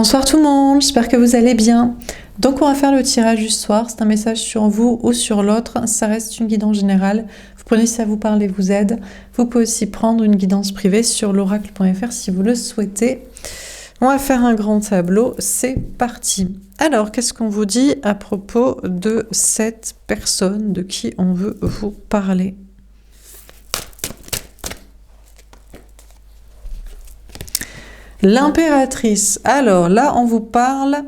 Bonsoir tout le monde, j'espère que vous allez bien. Donc on va faire le tirage du soir, c'est un message sur vous ou sur l'autre, ça reste une guidance générale. Vous prenez si ça vous parle et vous aide. Vous pouvez aussi prendre une guidance privée sur l'oracle.fr si vous le souhaitez. On va faire un grand tableau, c'est parti. Alors, qu'est-ce qu'on vous dit à propos de cette personne de qui on veut vous parler ? L'impératrice. Alors là, on vous parle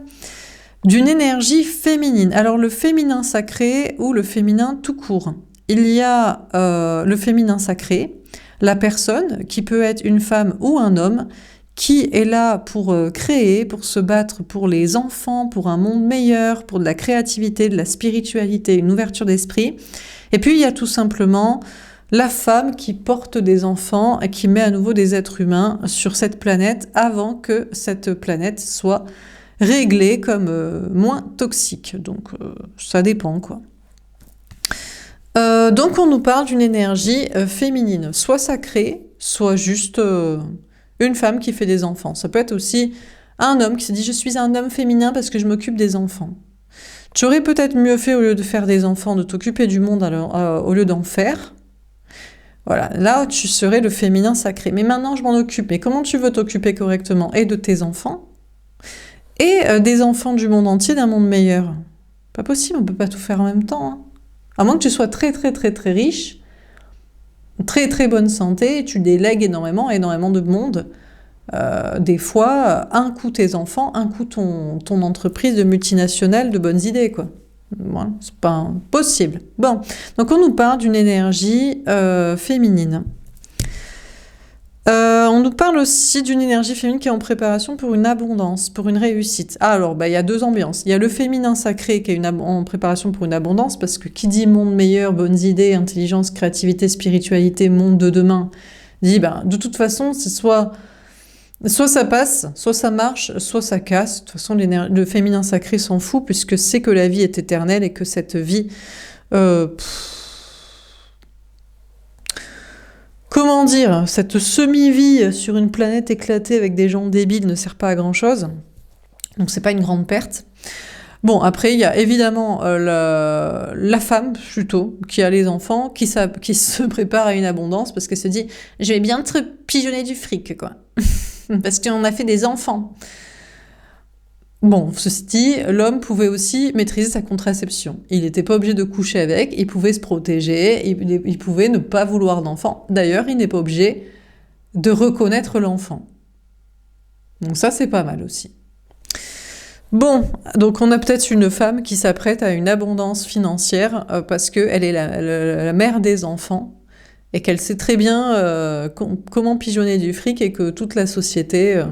d'une énergie féminine. Alors le féminin sacré ou le féminin tout court. Il y a le féminin sacré, la personne qui peut être une femme ou un homme, qui est là pour créer, pour se battre pour les enfants, pour un monde meilleur, pour de la créativité, de la spiritualité, une ouverture d'esprit. Et puis il y a tout simplement la femme qui porte des enfants et qui met à nouveau des êtres humains sur cette planète avant que cette planète soit réglée comme moins toxique. Donc ça dépend quoi. Donc on nous parle d'une énergie féminine, soit sacrée, soit juste une femme qui fait des enfants. Ça peut être aussi un homme qui se dit « je suis un homme féminin parce que je m'occupe des enfants ». Tu aurais peut-être mieux fait, au lieu de faire des enfants, de t'occuper du monde au lieu d'en faire. Voilà, là tu serais le féminin sacré. Mais maintenant je m'en occupe. Mais comment tu veux t'occuper correctement et de tes enfants et des enfants du monde entier, d'un monde meilleur? Pas possible, on peut pas tout faire en même temps. Hein. À moins que tu sois très riche, très bonne santé, et tu délègues énormément de monde. Des fois, un coup tes enfants, un coup ton entreprise de multinationale de bonnes idées, quoi. Voilà, c'est pas possible. Bon, donc on nous parle d'une énergie féminine. On nous parle aussi d'une énergie féminine qui est en préparation pour une abondance, pour une réussite. Ah, alors, il y a deux ambiances. Il y a le féminin sacré qui est en préparation pour une abondance, parce que qui dit monde meilleur, bonnes idées, intelligence, créativité, spiritualité, monde de demain, dit, de toute façon, c'est soit ça passe, soit ça marche, soit ça casse. De toute façon, le féminin sacré s'en fout, puisque c'est que la vie est éternelle et que cette vie... Comment dire, cette semi-vie sur une planète éclatée avec des gens débiles ne sert pas à grand-chose. Donc c'est pas une grande perte. Bon, après, il y a évidemment la femme, plutôt, qui a les enfants, qui se prépare à une abondance, parce qu'elle se dit « je vais bien te pigeonner du fric, quoi. » Parce qu'on a fait des enfants. Bon, ceci dit, l'homme pouvait aussi maîtriser sa contraception. Il n'était pas obligé de coucher avec, il pouvait se protéger, il pouvait ne pas vouloir d'enfant. D'ailleurs, il n'est pas obligé de reconnaître l'enfant. Donc ça, c'est pas mal aussi. Bon, donc on a peut-être une femme qui s'apprête à une abondance financière parce qu'elle est la mère des enfants et qu'elle sait très bien comment pigeonner du fric et que toute la société...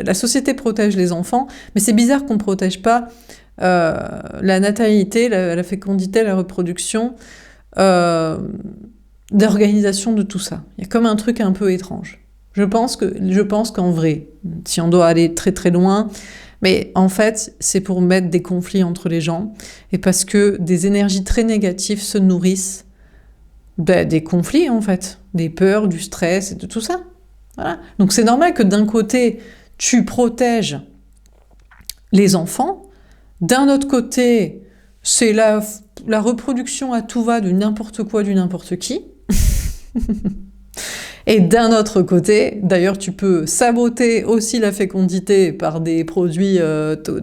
La société protège les enfants, mais c'est bizarre qu'on ne protège pas la natalité, la fécondité, la reproduction, l'organisation de tout ça. Il y a comme un truc un peu étrange. Je pense qu'en vrai, si on doit aller très loin, mais en fait, c'est pour mettre des conflits entre les gens, et parce que des énergies très négatives se nourrissent des conflits, en fait, des peurs, du stress et de tout ça. Voilà. Donc c'est normal que d'un côté, tu protèges les enfants, d'un autre côté, c'est la reproduction à tout va de n'importe quoi, du n'importe qui. Et d'un autre côté, d'ailleurs tu peux saboter aussi la fécondité par des produits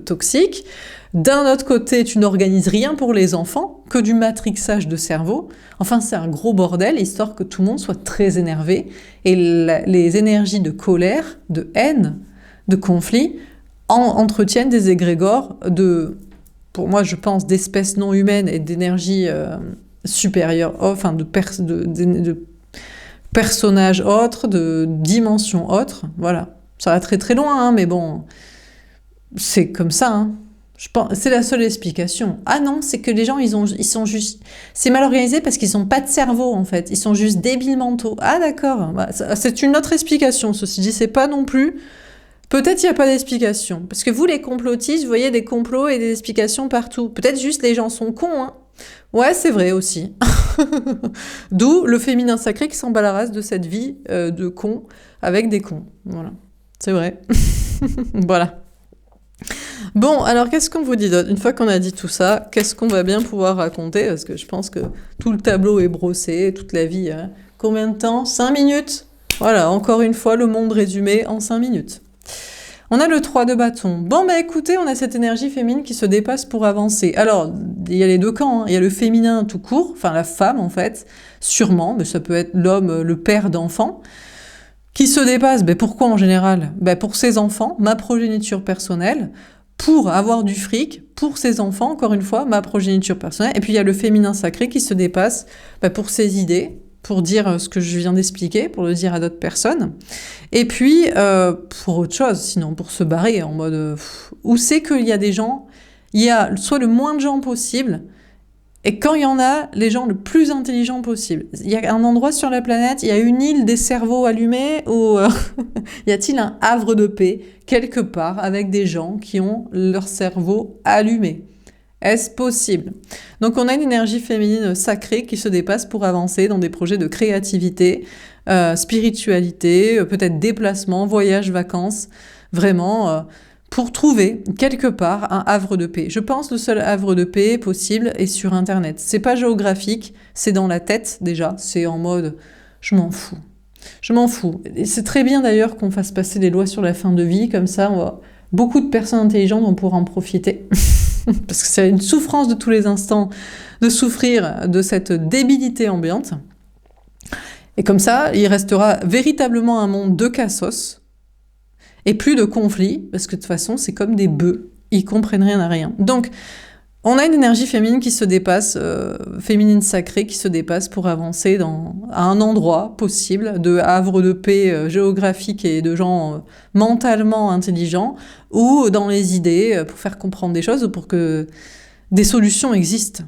toxiques. D'un autre côté, tu n'organises rien pour les enfants, que du matrixage de cerveau. Enfin, c'est un gros bordel, histoire que tout le monde soit très énervé. Et les énergies de colère, de haine, de conflit, entretiennent des égrégores pour moi, je pense, d'espèces non humaines et d'énergie supérieure, enfin de personnages autres, de dimensions autres. Voilà. Ça va très loin, hein, mais bon, c'est comme ça, hein. C'est la seule explication. Ah non, c'est que les gens, ils sont juste... C'est mal organisé parce qu'ils n'ont pas de cerveau, en fait. Ils sont juste débiles mentaux. Ah d'accord, c'est une autre explication, ceci dit. C'est pas non plus... Peut-être il n'y a pas d'explication. Parce que vous, les complotistes, vous voyez des complots et des explications partout. Peut-être juste les gens sont cons, hein. Ouais, c'est vrai aussi. D'où le féminin sacré qui s'en bat la race de cette vie de cons avec des cons. Voilà, c'est vrai. Voilà. Bon, alors qu'est-ce qu'on vous dit d'autre? Une fois qu'on a dit tout ça, qu'est-ce qu'on va bien pouvoir raconter? Parce que je pense que tout le tableau est brossé, toute la vie. Hein. Combien de temps? 5 minutes? Voilà, encore une fois, le monde résumé en 5 minutes. On a le 3 de bâton. Bon, bah écoutez, on a cette énergie féminine qui se dépasse pour avancer. Alors, il y a les deux camps. Hein. Il y a le féminin tout court, enfin la femme en fait, sûrement, mais ça peut être l'homme, le père d'enfants, qui se dépasse. Ben pourquoi en général? Ben pour ses enfants, ma progéniture personnelle, pour avoir du fric, pour ses enfants, encore une fois, ma progéniture personnelle. Et puis il y a le féminin sacré qui se dépasse pour ses idées, pour dire ce que je viens d'expliquer, pour le dire à d'autres personnes. Et puis, pour autre chose, sinon pour se barrer en mode... où c'est qu'il y a des gens, il y a soit le moins de gens possible, et quand il y en a, les gens le plus intelligents possible. Il y a un endroit sur la planète, il y a une île des cerveaux allumés, ou y a-t-il un havre de paix, quelque part, avec des gens qui ont leur cerveau allumé? Est-ce possible? Donc on a une énergie féminine sacrée qui se dépasse pour avancer dans des projets de créativité, spiritualité, peut-être déplacement, voyage, vacances, vraiment... pour trouver quelque part un havre de paix. Je pense que le seul havre de paix possible est sur Internet. C'est pas géographique, c'est dans la tête déjà. C'est en mode je m'en fous. Je m'en fous. Et c'est très bien d'ailleurs qu'on fasse passer des lois sur la fin de vie, comme ça beaucoup de personnes intelligentes vont pouvoir en profiter. Parce que c'est une souffrance de tous les instants de souffrir de cette débilité ambiante. Et comme ça, il restera véritablement un monde de cassos. Et plus de conflits, parce que de toute façon, c'est comme des bœufs, ils comprennent rien à rien. Donc, on a une énergie féminine qui se dépasse, féminine sacrée, qui se dépasse pour avancer à un endroit possible, de havre de paix géographique et de gens mentalement intelligents, ou dans les idées, pour faire comprendre des choses, ou pour que des solutions existent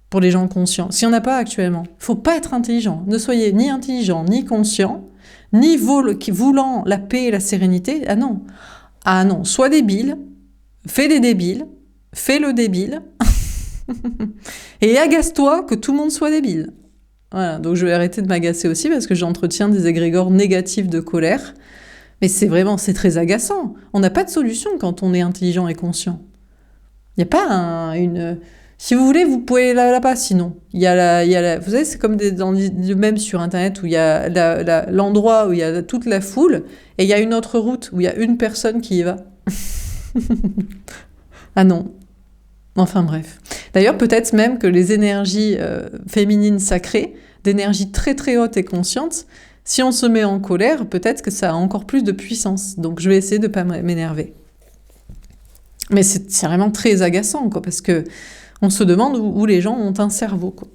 pour les gens conscients. S'il n'y en a pas actuellement, il ne faut pas être intelligent. Ne soyez ni intelligent, ni conscient, ni voulant la paix et la sérénité. Ah non. Ah non. Sois débile, fais des débiles, fais le débile, et agace-toi que tout le monde soit débile. Voilà, donc je vais arrêter de m'agacer aussi parce que j'entretiens des égrégores négatifs de colère. Mais c'est très agaçant. On n'a pas de solution quand on est intelligent et conscient. Il n'y a pas une... Si vous voulez, vous pouvez là-bas, sinon. Vous savez, c'est comme même sur Internet où il y a l'endroit où il y a toute la foule et il y a une autre route où il y a une personne qui y va. Ah non. Enfin bref. D'ailleurs, peut-être même que les énergies féminines sacrées, d'énergie très très haute et consciente, si on se met en colère, peut-être que ça a encore plus de puissance. Donc je vais essayer de ne pas m'énerver. Mais c'est vraiment très agaçant, quoi, parce que on se demande où les gens ont un cerveau, quoi.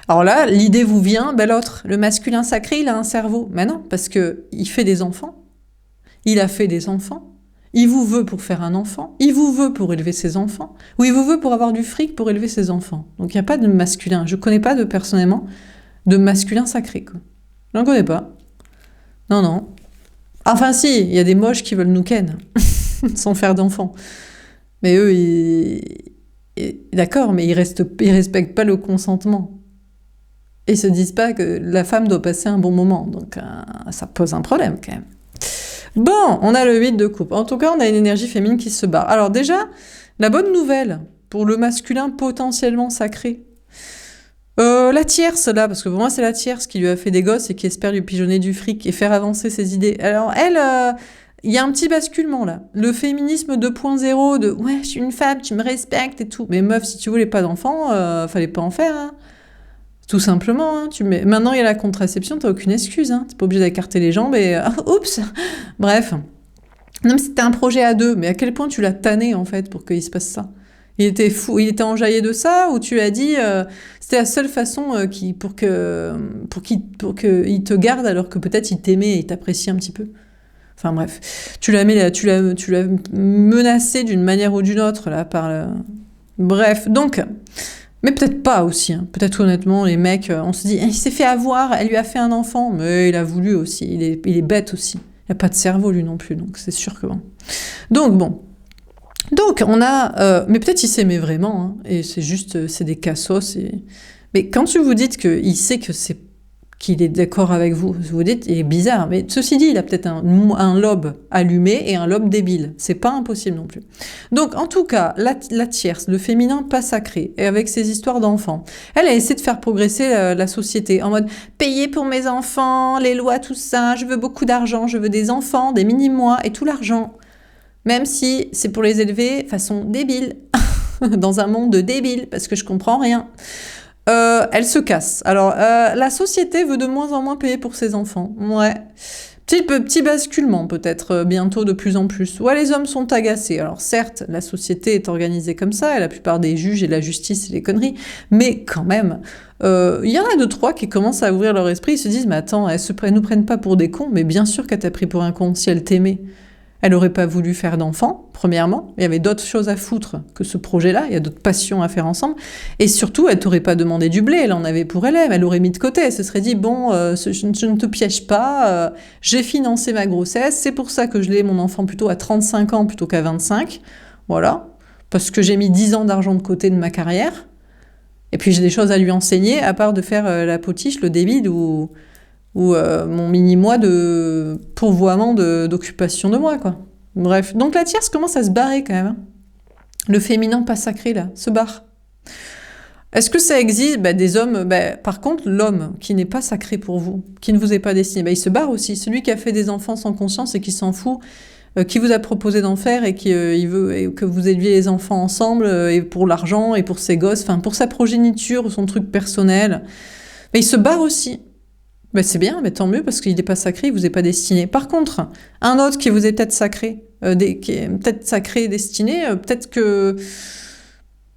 Alors là, l'idée vous vient, l'autre, le masculin sacré, il a un cerveau. Mais non, parce que il fait des enfants. Il a fait des enfants. Il vous veut pour faire un enfant. Il vous veut pour élever ses enfants. Ou il vous veut pour avoir du fric pour élever ses enfants. Donc il n'y a pas de masculin. Je ne connais pas personnellement de masculin sacré, quoi. Je n'en connais pas. Non, non. Enfin si, il y a des moches qui veulent nous ken, sans faire d'enfants. Mais eux, d'accord, mais ils respectent pas le consentement. Ils se disent pas que la femme doit passer un bon moment. Donc ça pose un problème quand même. Bon, on a le 8 de coupe. En tout cas, on a une énergie féminine qui se barre. Alors déjà, la bonne nouvelle pour le masculin potentiellement sacré. La tierce, là, parce que pour moi, c'est la tierce qui lui a fait des gosses et qui espère lui pigeonner du fric et faire avancer ses idées. Alors elle... il y a un petit basculement là. Le féminisme 2.0 de « ouais, je suis une femme, tu me respectes et tout ». Mais meuf, si tu voulais pas d'enfants, fallait pas en faire. Hein. Tout simplement. Hein. Maintenant, il y a la contraception, t'as aucune excuse. Hein. T'es pas obligé d'écarter les jambes et... oups. Bref. Non, mais c'était un projet à deux. Mais à quel point tu l'as tanné, en fait, pour qu'il se passe ça? Il était fou, il était enjaillé de ça, ou tu as dit c'était la seule façon pour qu'il te garde alors que peut-être il t'aimait et il t'apprécie un petit peu. Enfin bref, tu l'as menacé d'une manière ou d'une autre là Bref, donc, mais peut-être pas aussi. Hein. Peut-être honnêtement, les mecs, on se dit, il s'est fait avoir, elle lui a fait un enfant, mais il a voulu aussi. Il est bête aussi. Il n'a pas de cerveau lui non plus, donc c'est sûr que bon. Donc bon. Donc on a, mais peut-être il s'aimait vraiment, hein, et c'est juste, c'est des cassos. Mais quand tu vous dites qu'il sait que c'est qu'il est d'accord avec vous. Vous vous dites, il est bizarre, mais ceci dit, il a peut-être un lobe allumé et un lobe débile. C'est pas impossible non plus. Donc, en tout cas, la tierce, le féminin pas sacré, et avec ses histoires d'enfants, elle a essayé de faire progresser la société en mode payer pour mes enfants, les lois, tout ça, je veux beaucoup d'argent, je veux des enfants, des mini-mois et tout l'argent. Même si c'est pour les élever façon débile, dans un monde de débiles, parce que je comprends rien. Elle se casse. Alors, la société veut de moins en moins payer pour ses enfants. Ouais. Petit basculement peut-être bientôt de plus en plus. Ouais, les hommes sont agacés. Alors certes, la société est organisée comme ça, et la plupart des juges et la justice et les conneries, mais quand même, il y en a deux, trois qui commencent à ouvrir leur esprit, ils se disent, mais attends, elles nous prennent pas pour des cons, mais bien sûr qu'elle t'a pris pour un con si elle t'aimait. Elle n'aurait pas voulu faire d'enfant, premièrement. Il y avait d'autres choses à foutre que ce projet-là. Il y a d'autres passions à faire ensemble. Et surtout, elle t'aurait pas demandé du blé. Elle en avait pour elle-même. Elle l'aurait mis de côté. Elle se serait dit, bon, je ne te piège pas. J'ai financé ma grossesse. C'est pour ça que je l'ai, mon enfant, plutôt à 35 ans plutôt qu'à 25. Voilà. Parce que j'ai mis 10 ans d'argent de côté de ma carrière. Et puis, j'ai des choses à lui enseigner, à part de faire la potiche, le débile ou mon mini-mois de pourvoiement d'occupation de moi, quoi. Bref, donc la tierce commence à se barrer quand même. Hein. Le féminin pas sacré, là, se barre. Est-ce que ça existe des hommes, par contre, l'homme qui n'est pas sacré pour vous, qui ne vous est pas destiné, il se barre aussi. Celui qui a fait des enfants sans conscience et qui s'en fout, qui vous a proposé d'en faire et qui il veut que vous éleviez les enfants ensemble, et pour l'argent, et pour ses gosses, enfin pour sa progéniture, son truc personnel, il se barre aussi. C'est bien, mais tant mieux, parce qu'il n'est pas sacré, il vous est pas destiné. Par contre, un autre qui vous est peut-être sacré, qui est peut-être sacré et destiné, peut-être que...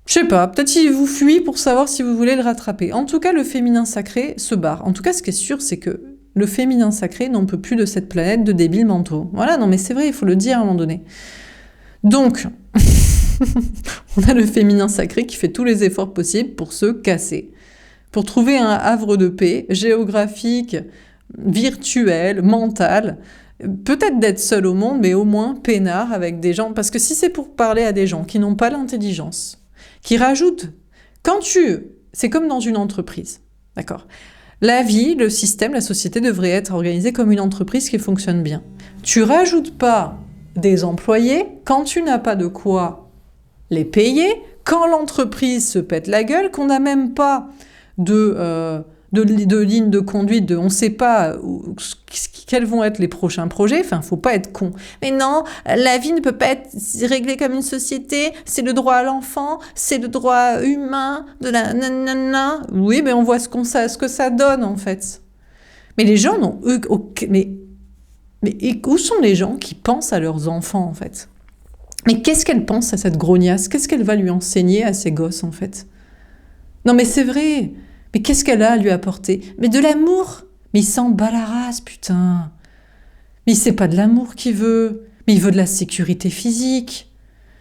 Je sais pas, peut-être il vous fuit pour savoir si vous voulez le rattraper. En tout cas, le féminin sacré se barre. En tout cas, ce qui est sûr, c'est que le féminin sacré n'en peut plus de cette planète de débiles mentaux. Voilà, non mais c'est vrai, il faut le dire à un moment donné. Donc, on a le féminin sacré qui fait tous les efforts possibles pour se casser. Pour trouver un havre de paix géographique, virtuel, mental, peut-être d'être seul au monde, mais au moins peinard avec des gens. Parce que si c'est pour parler à des gens qui n'ont pas l'intelligence, qui rajoutent... C'est comme dans une entreprise, d'accord ? La vie, le système, la société devrait être organisée comme une entreprise qui fonctionne bien. Tu rajoutes pas des employés quand tu n'as pas de quoi les payer, quand l'entreprise se pète la gueule, qu'on n'a même pas... de lignes de conduite, on ne sait pas quels vont être les prochains projets, enfin, faut pas être con. Mais non, la vie ne peut pas être réglée comme une société, c'est le droit à l'enfant, c'est le droit humain, de la nanana. Oui, mais on voit ce que ça donne, en fait. Mais les gens n'ont... Mais où sont les gens qui pensent à leurs enfants, en fait ? Mais qu'est-ce qu'elle pense à cette grognasse ? Qu'est-ce qu'elle va lui enseigner à ses gosses, en fait ? Non mais c'est vrai, mais qu'est-ce qu'elle a à lui apporter ? Mais de l'amour. Mais il s'en bat la race, putain. Mais c'est pas de l'amour qu'il veut, mais il veut de la sécurité physique.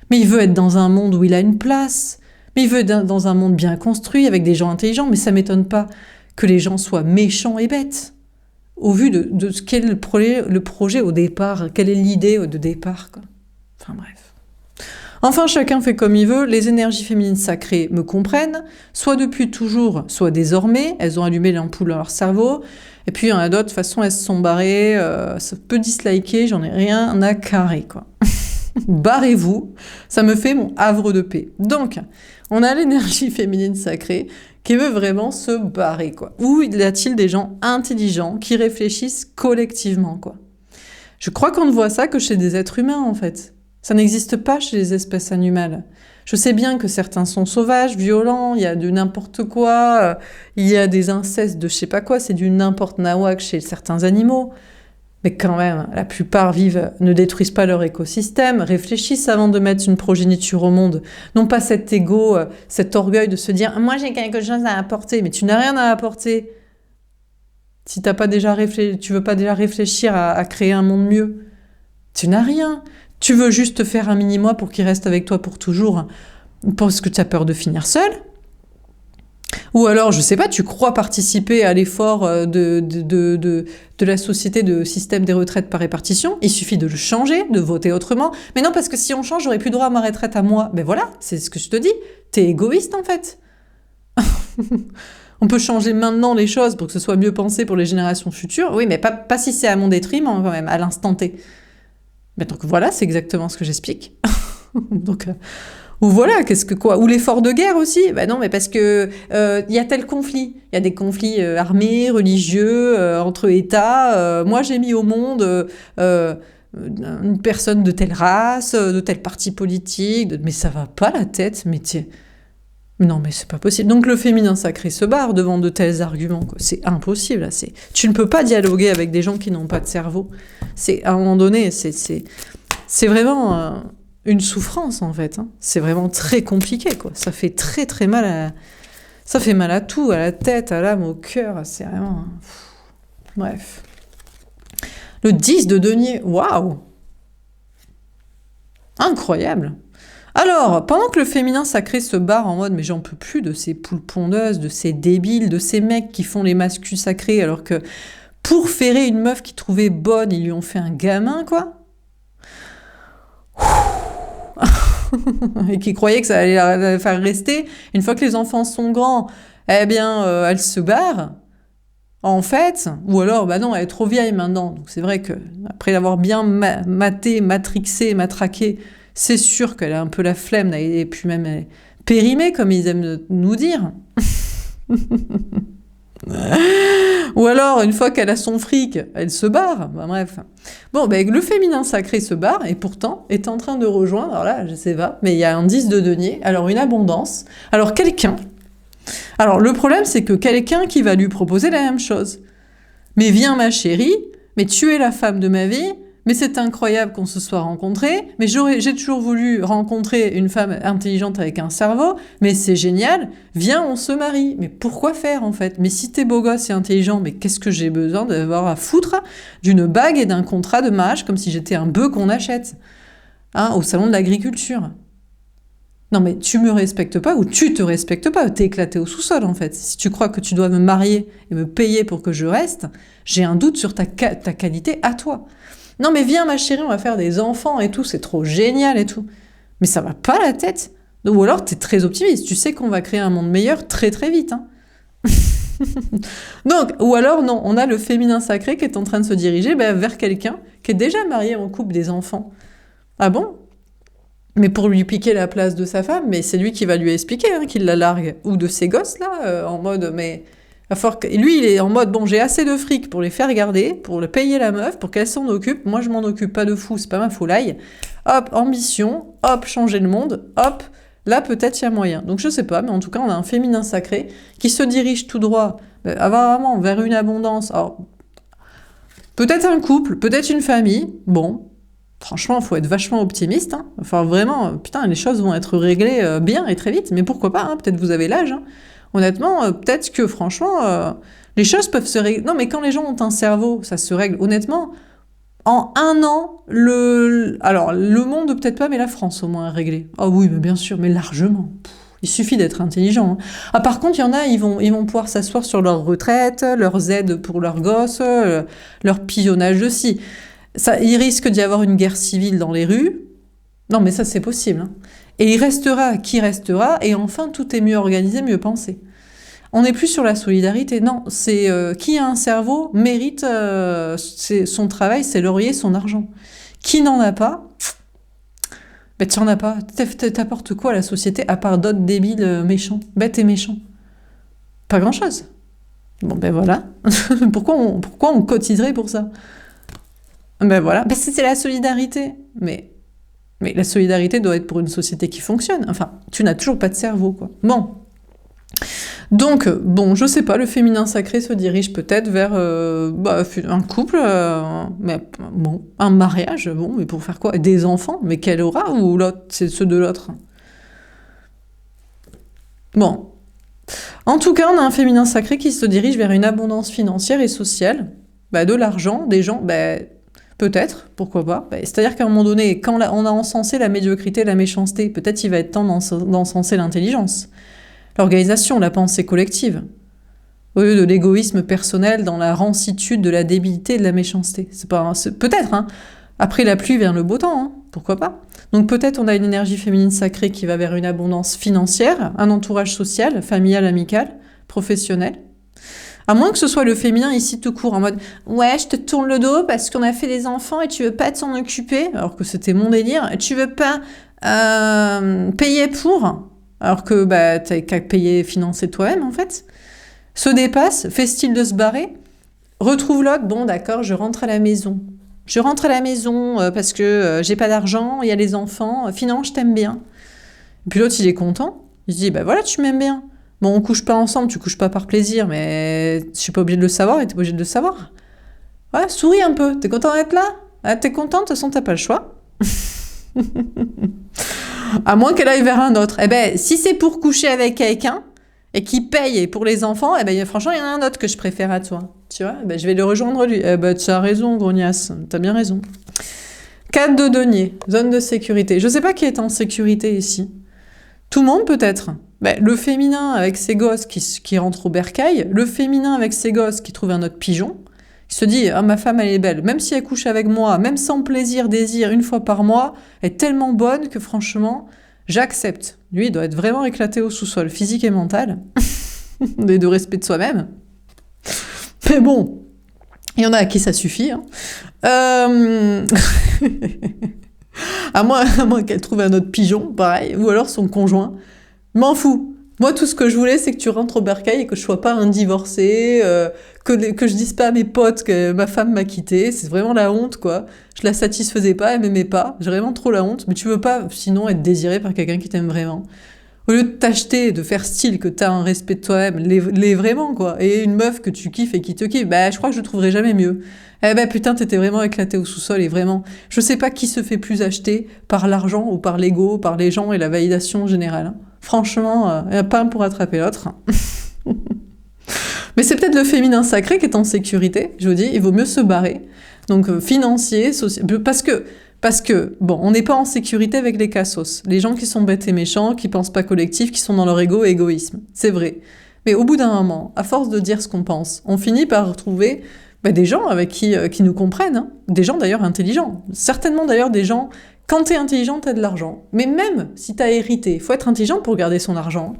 Mais il veut être dans un monde où il a une place. Mais il veut être dans un monde bien construit, avec des gens intelligents. Mais ça m'étonne pas que les gens soient méchants et bêtes. Au vu de ce qu'est le projet au départ, quelle est l'idée de départ, quoi. Enfin bref. Enfin, chacun fait comme il veut, les énergies féminines sacrées me comprennent, soit depuis toujours, soit désormais, elles ont allumé l'ampoule dans leur cerveau, et puis il y en a d'autres, de toute façon, elles se sont barrées, ça peut disliker, j'en ai rien à carrer, quoi. Barrez-vous, ça me fait mon havre de paix. Donc, on a l'énergie féminine sacrée qui veut vraiment se barrer, quoi. Où y a-t-il des gens intelligents qui réfléchissent collectivement, quoi ? Je crois qu'on ne voit ça que chez des êtres humains, en fait. Ça n'existe pas chez les espèces animales. Je sais bien que certains sont sauvages, violents, il y a de n'importe quoi, il y a des incestes de je sais pas quoi, c'est du n'importe nawak chez certains animaux. Mais quand même, la plupart ne détruisent pas leur écosystème, réfléchissent avant de mettre une progéniture au monde. Non pas cet ego, cet orgueil de se dire « moi j'ai quelque chose à apporter », mais tu n'as rien à apporter. Si tu veux pas déjà réfléchir à créer un monde mieux, tu n'as rien. Tu veux juste te faire un mini-mois pour qu'il reste avec toi pour toujours, parce que tu as peur de finir seul. Ou alors, je sais pas, tu crois participer à l'effort de la société de système des retraites par répartition. Il suffit de le changer, de voter autrement. Mais non, parce que si on change, j'aurai plus droit à ma retraite à moi. Ben voilà, c'est ce que je te dis. T'es égoïste, en fait. On peut changer maintenant les choses pour que ce soit mieux pensé pour les générations futures. Oui, mais pas si c'est à mon détriment, quand même, à l'instant T. Mais donc voilà, c'est exactement ce que j'explique. Donc, ou voilà, qu'est-ce que quoi? Ou l'effort de guerre aussi? Ben non, mais parce que y a tel conflit. Il y a des conflits armés, religieux, entre États. Moi, j'ai mis au monde une personne de telle race, de tel parti politique. Mais ça va pas la tête, mais tiens. Non, mais c'est pas possible. Donc le féminin sacré se barre devant de tels arguments, quoi. C'est impossible. Là. Tu ne peux pas dialoguer avec des gens qui n'ont pas de cerveau. C'est à un moment donné, c'est vraiment une souffrance en fait. Hein. C'est vraiment très compliqué, quoi. Ça fait très très mal. Ça fait mal à tout, à la tête, à l'âme, au cœur. C'est vraiment. Bref. Le 10 de denier. Waouh. Incroyable. Alors, pendant que le féminin sacré se barre en mode « mais j'en peux plus de ces poules pondeuses, de ces débiles, de ces mecs qui font les mascus sacrés alors que pour ferrer une meuf qu'ils trouvaient bonne, ils lui ont fait un gamin, quoi ?» et qui croyait que ça allait la faire rester. Une fois que les enfants sont grands, eh bien, elle se barre. En fait, ou alors, bah non, elle est trop vieille maintenant. Donc c'est vrai que après l'avoir bien maté, matrixé, matraqué, c'est sûr qu'elle a un peu la flemme, et puis même elle est périmée, comme ils aiment nous dire. Ou alors, une fois qu'elle a son fric, elle se barre. Bah, bref. Bon, ben, le féminin sacré se barre, et pourtant est en train de rejoindre, alors là, je sais pas, mais il y a un 10 de denier, alors une abondance. Alors quelqu'un. Alors le problème, c'est que quelqu'un qui va lui proposer la même chose. Mais viens ma chérie, mais tu es la femme de ma vie, mais c'est incroyable qu'on se soit rencontrés, mais j'ai toujours voulu rencontrer une femme intelligente avec un cerveau, mais c'est génial, viens, on se marie. Mais pourquoi faire, en fait? Mais si t'es beau gosse et intelligent, mais qu'est-ce que j'ai besoin d'avoir à foutre d'une bague et d'un contrat de mariage comme si j'étais un bœuf qu'on achète, hein, au salon de l'agriculture? Non, mais tu me respectes pas ou tu te respectes pas, t'es éclaté au sous-sol, en fait. Si tu crois que tu dois me marier et me payer pour que je reste, j'ai un doute sur ta qualité à toi. Non, mais viens, ma chérie, on va faire des enfants et tout, c'est trop génial et tout. Mais ça va pas la tête. Ou alors, t'es très optimiste. Tu sais qu'on va créer un monde meilleur très très vite. Hein. Donc, ou alors, non, on a le féminin sacré qui est en train de se diriger vers quelqu'un qui est déjà marié en couple des enfants. Ah bon? Mais pour lui piquer la place de sa femme, mais c'est lui qui va lui expliquer hein, qu'il la largue. Ou de ses gosses, là, en mode, mais... Lui, il est en mode, bon, j'ai assez de fric pour les faire garder, pour le payer la meuf, pour qu'elle s'en occupe. Moi, je m'en occupe pas de fou, c'est pas ma foulaille. Hop, ambition, hop, changer le monde, hop, là, peut-être il y a moyen. Donc, je sais pas, mais en tout cas, on a un féminin sacré qui se dirige tout droit, apparemment, vers une abondance. Alors, peut-être un couple, peut-être une famille, bon... Franchement, il faut être vachement optimiste. Hein. Enfin, vraiment, putain, les choses vont être réglées bien et très vite. Mais pourquoi pas hein. Peut-être vous avez l'âge. Hein. Honnêtement, peut-être que franchement, les choses peuvent se régler. Non, mais quand les gens ont un cerveau, ça se règle. Honnêtement, en un an, alors le monde peut-être pas, mais la France au moins est réglée. Ah oui, mais bien sûr, mais largement. Il suffit d'être intelligent. Hein. Ah, par contre, il y en a, ils vont pouvoir s'asseoir sur leur retraite, leurs aides pour leurs gosses, leur pillonnage aussi. Ça, il risque d'y avoir une guerre civile dans les rues. Non, mais ça, c'est possible. Hein. Et il restera qui restera. Et enfin, tout est mieux organisé, mieux pensé. On n'est plus sur la solidarité. Non, c'est qui a un cerveau mérite son travail, ses lauriers, son argent. Qui n'en a pas, ben tu n'en as pas. T'apportes quoi à la société à part d'autres débiles méchants, bêtes et méchants? Pas grand-chose. Bon, ben voilà. Pourquoi on cotiserait pour ça? Ben voilà, ben c'est la solidarité. Mais la solidarité doit être pour une société qui fonctionne. Enfin, tu n'as toujours pas de cerveau, quoi. Bon. Donc, bon, je sais pas, le féminin sacré se dirige peut-être vers un couple, mais bon, un mariage, bon, mais pour faire quoi? Des enfants? Mais quelle aura? Ou l'autre, c'est ceux de l'autre? Bon. En tout cas, on a un féminin sacré qui se dirige vers une abondance financière et sociale, de l'argent, des gens, peut-être, pourquoi pas. C'est-à-dire qu'à un moment donné, quand on a encensé la médiocrité, la méchanceté, peut-être il va être temps d'encenser l'intelligence, l'organisation, la pensée collective, au lieu de l'égoïsme personnel dans la rancitude de la débilité et de la méchanceté. Peut-être, hein. Après la pluie vient le beau temps, hein. Pourquoi pas. Donc peut-être on a une énergie féminine sacrée qui va vers une abondance financière, un entourage social, familial, amical, professionnel. À moins que ce soit le féminin ici tout court, en mode « Ouais, je te tourne le dos parce qu'on a fait des enfants et tu veux pas t'en occuper », alors que c'était mon délire. « Tu veux pas payer pour », alors que bah, t'as qu'à payer, financer toi-même, en fait. Se dépasse, fait style de se barrer, retrouve l'autre, bon d'accord, je rentre à la maison. Je rentre à la maison parce que j'ai pas d'argent, il y a les enfants, finalement je t'aime bien. Et puis l'autre il est content, il se dit bah voilà tu m'aimes bien. Bon on couche pas ensemble, tu couches pas par plaisir, mais je suis pas obligée de le savoir et t'es pas obligée de le savoir. Ouais, souris un peu, t'es content d'être là? Ah, t'es contente, de toute façon t'as pas le choix. À moins qu'elle aille vers un autre. Eh ben si c'est pour coucher avec quelqu'un, et qui paye pour les enfants, eh ben, franchement, il y en a un autre que je préfère à toi. Tu vois, ben, je vais le rejoindre lui. Eh ben, tu as raison, grognasse. T'as bien raison. 4 de denier, zone de sécurité. Je sais pas qui est en sécurité ici. Tout le monde, peut-être. Ben, le féminin avec ses gosses qui rentre au bercail, le féminin avec ses gosses qui trouve un autre pigeon, qui se dit « Ah, ma femme, elle est belle. Même si elle couche avec moi, même sans plaisir, désir, une fois par mois, elle est tellement bonne que franchement... » J'accepte. Lui, il doit être vraiment éclaté au sous-sol, physique et mental. Et de respect de soi-même. Mais bon, il y en a à qui ça suffit. Hein. À moins qu'elle trouve un autre pigeon, pareil, ou alors son conjoint. M'en fous. Moi, tout ce que je voulais, c'est que tu rentres au bercail et que je sois pas un divorcé, que je dise pas à mes potes que ma femme m'a quitté. C'est vraiment la honte, quoi. Je la satisfaisais pas, elle m'aimait pas. J'ai vraiment trop la honte. Mais tu veux pas, sinon, être désiré par quelqu'un qui t'aime vraiment. Au lieu de t'acheter, de faire style que t'as un respect de toi-même, l'est vraiment, quoi. Et une meuf que tu kiffes et qui te kiffe, bah, je crois que je trouverai jamais mieux. Eh ben, putain, t'étais vraiment éclaté au sous-sol et vraiment, je sais pas qui se fait plus acheter par l'argent ou par l'ego, par les gens et la validation générale. Hein. Franchement, il n'y a pas un pour attraper l'autre. Mais c'est peut-être le féminin sacré qui est en sécurité. Je vous dis, il vaut mieux se barrer. Donc, financier, social... Parce que, bon, on n'est pas en sécurité avec les cassos. Les gens qui sont bêtes et méchants, qui pensent pas collectif, qui sont dans leur ego et égoïsme. C'est vrai. Mais au bout d'un moment, à force de dire ce qu'on pense, on finit par retrouver des gens avec qui nous comprennent. Hein. Des gens d'ailleurs intelligents. Certainement d'ailleurs des gens... Quand t'es intelligent, t'as de l'argent. Mais même si t'as hérité, faut être intelligent pour garder son argent.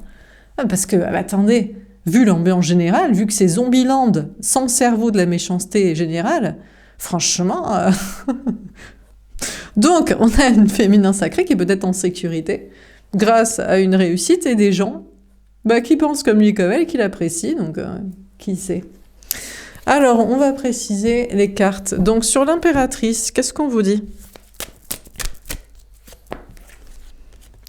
Parce que, attendez, vu l'ambiance générale, vu que c'est Zombieland, sans cerveau de la méchanceté générale, franchement... Donc, on a une féminin sacrée qui est peut-être en sécurité, grâce à une réussite et des gens qui pensent comme lui et comme elle, qui l'apprécient, donc qui sait. Alors, on va préciser les cartes. Donc, sur l'impératrice, qu'est-ce qu'on vous dit ?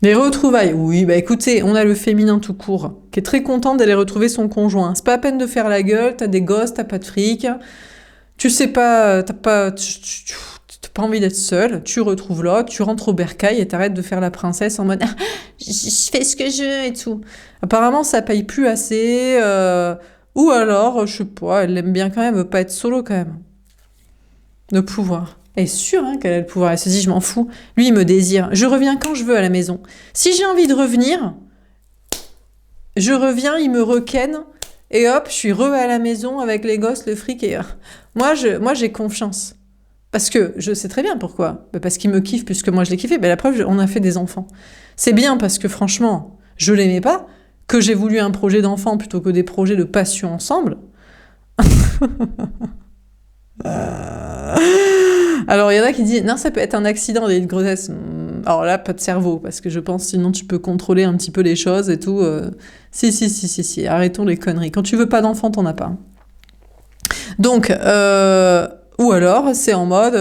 Les retrouvailles, oui, écoutez, on a le féminin tout court, qui est très content d'aller retrouver son conjoint. C'est pas à peine de faire la gueule, t'as des gosses, t'as pas de fric, tu sais pas, t'as pas envie d'être seule, tu retrouves l'autre, tu rentres au bercail et t'arrêtes de faire la princesse en mode « je fais ce que je veux et tout ». Apparemment, ça paye plus assez, ou alors, je sais pas, elle aime bien quand même, pas être solo quand même. De pouvoir. Elle est sûre qu'elle a le pouvoir. Elle se dit, je m'en fous. Lui, il me désire. Je reviens quand je veux à la maison. Si j'ai envie de revenir, je reviens, il me requenne, et hop, je suis à la maison avec les gosses, le fric. Et moi, j'ai confiance. Parce que je sais très bien pourquoi. Parce qu'il me kiffe plus que moi je l'ai kiffé. La preuve, on a fait des enfants. C'est bien parce que franchement, je l'aimais pas, que j'ai voulu un projet d'enfant plutôt que des projets de passion ensemble. Alors, il y en a qui disent, non, ça peut être un accident de grossesse. Alors là, pas de cerveau, parce que je pense sinon tu peux contrôler un petit peu les choses et tout. Si, arrêtons les conneries. Quand tu veux pas d'enfant, t'en as pas. Donc, ou alors, c'est en mode...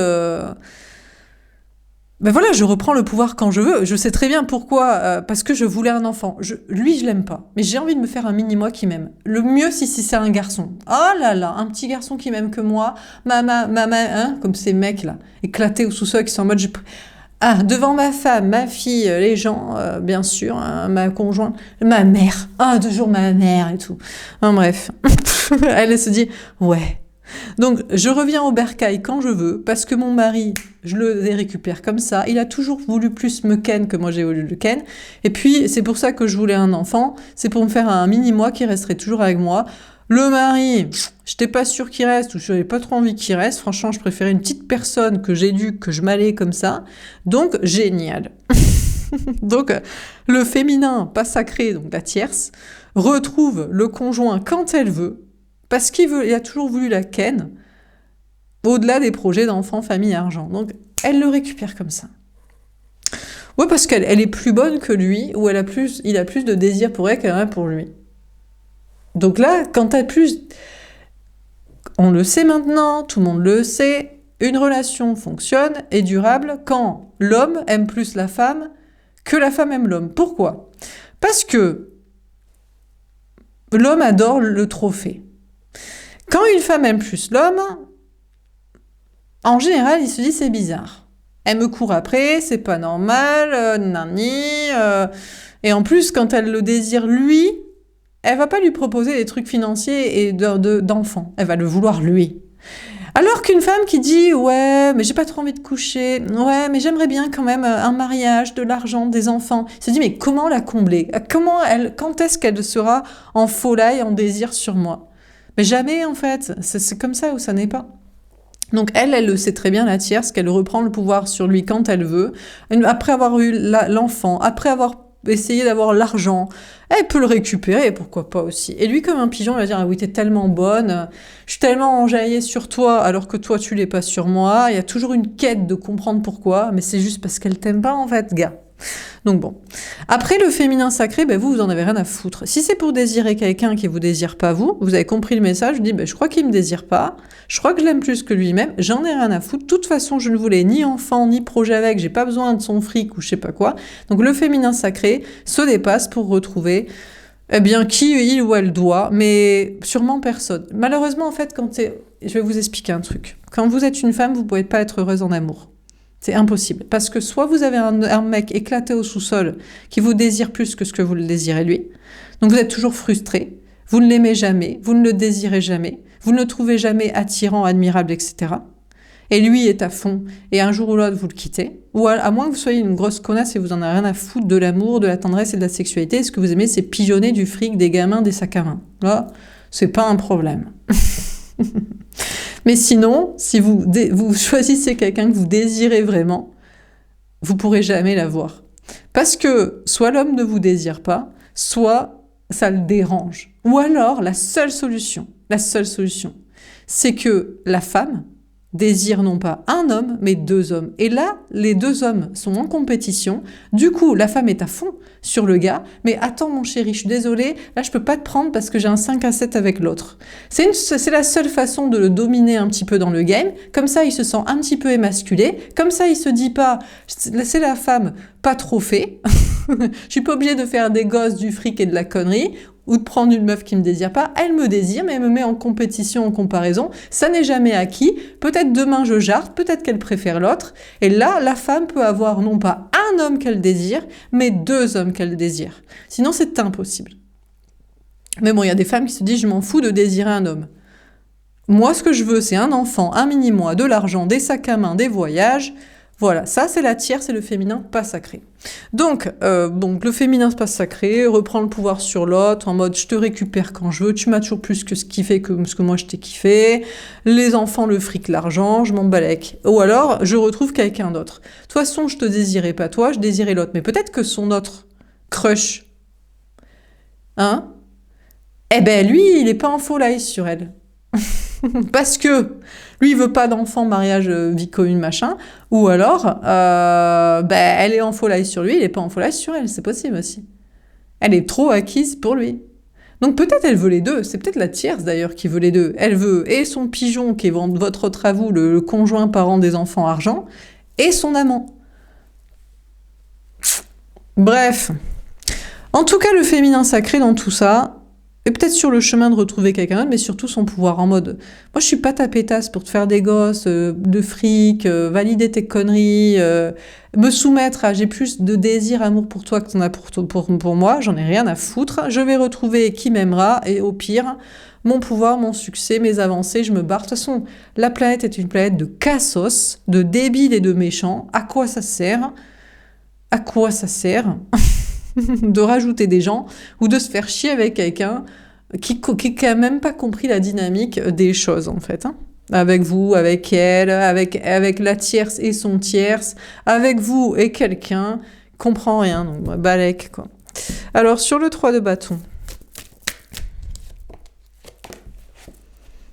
voilà, je reprends le pouvoir quand je veux. Je sais très bien pourquoi. Parce que je voulais un enfant. Lui, je l'aime pas. Mais j'ai envie de me faire un mini-moi qui m'aime. Le mieux, si c'est un garçon. Oh là là, un petit garçon qui m'aime que moi. Comme ces mecs-là, éclatés au sous-sol, qui sont en mode... devant ma femme, ma fille, les gens, bien sûr, ma conjointe, ma mère. Toujours ma mère et tout. Bref. Elle se dit, ouais... Donc, je reviens au bercail quand je veux, parce que mon mari, je le récupère comme ça. Il a toujours voulu plus me ken que moi j'ai voulu le ken. Et puis, c'est pour ça que je voulais un enfant. C'est pour me faire un mini-moi qui resterait toujours avec moi. Le mari, j'étais pas sûre qu'il reste, ou j'avais pas trop envie qu'il reste. Franchement, je préférais une petite personne que j'éduque, que je m'allais comme ça. Donc, génial. Donc, le féminin, pas sacré, donc la tierce, retrouve le conjoint quand elle veut, parce il a toujours voulu la ken, au-delà des projets d'enfants, famille, argent. Donc, elle le récupère comme ça. Ouais, parce qu'elle est plus bonne que lui, ou il a plus de désir pour elle qu'elle en a pour lui. Donc là, quand t'as plus... On le sait maintenant, tout le monde le sait, une relation fonctionne, est durable, quand l'homme aime plus la femme que la femme aime l'homme. Pourquoi ? Parce que l'homme adore le trophée. Quand une femme aime plus l'homme, en général, il se dit c'est bizarre. Elle me court après, c'est pas normal, nani. Et en plus, quand elle le désire lui, elle va pas lui proposer des trucs financiers et d'enfants. Elle va le vouloir lui. Alors qu'une femme qui dit « Ouais, mais j'ai pas trop envie de coucher. Ouais, mais j'aimerais bien quand même un mariage, de l'argent, des enfants. » Il se dit « Mais comment la combler ? Quand est-ce qu'elle sera en folie, en désir sur moi ?» Mais jamais, en fait. C'est comme ça ou ça n'est pas. Donc elle le sait très bien, la tierce, qu'elle reprend le pouvoir sur lui quand elle veut. Après avoir eu l'enfant, après avoir essayé d'avoir l'argent, elle peut le récupérer, pourquoi pas aussi. Et lui, comme un pigeon, il va dire « Ah oui, t'es tellement bonne, je suis tellement enjaillée sur toi, alors que toi, tu l'es pas sur moi. » Il y a toujours une quête de comprendre pourquoi, mais c'est juste parce qu'elle t'aime pas, en fait, gars. Donc bon. Après, le féminin sacré, vous en avez rien à foutre. Si c'est pour désirer quelqu'un qui vous désire pas vous avez compris le message, je dis, je crois qu'il me désire pas, je crois que je l'aime plus que lui-même, j'en ai rien à foutre. De toute façon, je ne voulais ni enfant, ni projet avec, j'ai pas besoin de son fric ou je sais pas quoi. Donc le féminin sacré se dépasse pour retrouver, qui il ou elle doit, mais sûrement personne. Malheureusement, en fait, je vais vous expliquer un truc. Quand vous êtes une femme, vous pouvez pas être heureuse en amour. C'est impossible. Parce que soit vous avez un mec éclaté au sous-sol qui vous désire plus que ce que vous le désirez lui. Donc vous êtes toujours frustré. Vous ne l'aimez jamais. Vous ne le désirez jamais. Vous ne le trouvez jamais attirant, admirable, etc. Et lui est à fond. Et un jour ou l'autre, vous le quittez. Ou à moins que vous soyez une grosse connasse et vous en avez rien à foutre de l'amour, de la tendresse et de la sexualité. Et ce que vous aimez, c'est pigeonner du fric, des gamins, des sacs à main. Là, c'est pas un problème. Mais sinon, si vous choisissez quelqu'un que vous désirez vraiment, vous pourrez jamais l'avoir. Parce que soit l'homme ne vous désire pas, soit ça le dérange. Ou alors, la seule solution, c'est que la femme désire non pas un homme, mais 2 hommes. Et là, les 2 hommes sont en compétition. Du coup, la femme est à fond sur le gars. Mais attends, mon chéri, je suis désolée, là, je peux pas te prendre parce que j'ai un 5 à 7 avec l'autre. C'est la seule façon de le dominer un petit peu dans le game. Comme ça, il se sent un petit peu émasculé. Comme ça, il se dit pas, c'est la femme pas trop fait. Je suis pas obligée de faire des gosses, du fric et de la connerie. Ou de prendre une meuf qui me désire pas, elle me désire, mais elle me met en compétition, en comparaison, ça n'est jamais acquis, peut-être demain je jarte, peut-être qu'elle préfère l'autre, et là, la femme peut avoir non pas un homme qu'elle désire, mais 2 hommes qu'elle désire. Sinon, c'est impossible. Mais bon, il y a des femmes qui se disent, je m'en fous de désirer un homme. Moi, ce que je veux, c'est un enfant, un mini-mois, de l'argent, des sacs à main, des voyages. Voilà, ça c'est la tierce, c'est le féminin pas sacré. Donc le féminin pas sacré reprend le pouvoir sur l'autre en mode je te récupère quand je veux, tu m'as toujours plus que ce qui fait que ce que moi je t'ai kiffé, les enfants, le fric, l'argent, je m'en balèque. Ou alors je retrouve quelqu'un d'autre. De toute façon, je te désirais pas toi, je désirais l'autre. Mais peut-être que son autre crush, lui, il est pas en faux live sur elle. Parce que lui, il veut pas d'enfant, mariage, vie commune, machin. Ou alors, elle est en folie sur lui, il est pas en folie sur elle. C'est possible aussi. Elle est trop acquise pour lui. Donc peut-être elle veut les 2. C'est peut-être la tierce d'ailleurs qui veut les 2. Elle veut et son pigeon, qui est votre autre à vous, le conjoint parent des enfants argent, et son amant. Bref. En tout cas, le féminin sacré dans tout ça, et peut-être sur le chemin de retrouver quelqu'un d'autre, mais surtout son pouvoir en mode « Moi, je suis pas ta pétasse pour te faire des gosses, de fric, valider tes conneries, me soumettre à j'ai plus de désir, amour pour toi que t'en as pour moi, j'en ai rien à foutre. Je vais retrouver qui m'aimera et au pire, mon pouvoir, mon succès, mes avancées, je me barre. De toute façon, la planète est une planète de cassos, de débiles et de méchants. À quoi ça sert ? À quoi ça sert ? De rajouter des gens ou de se faire chier avec quelqu'un qui a même pas compris la dynamique des choses en fait. Avec vous, avec elle, avec la tierce et son tierce, avec vous et quelqu'un comprend rien, donc balèque, quoi. Alors, sur le 3 de bâton,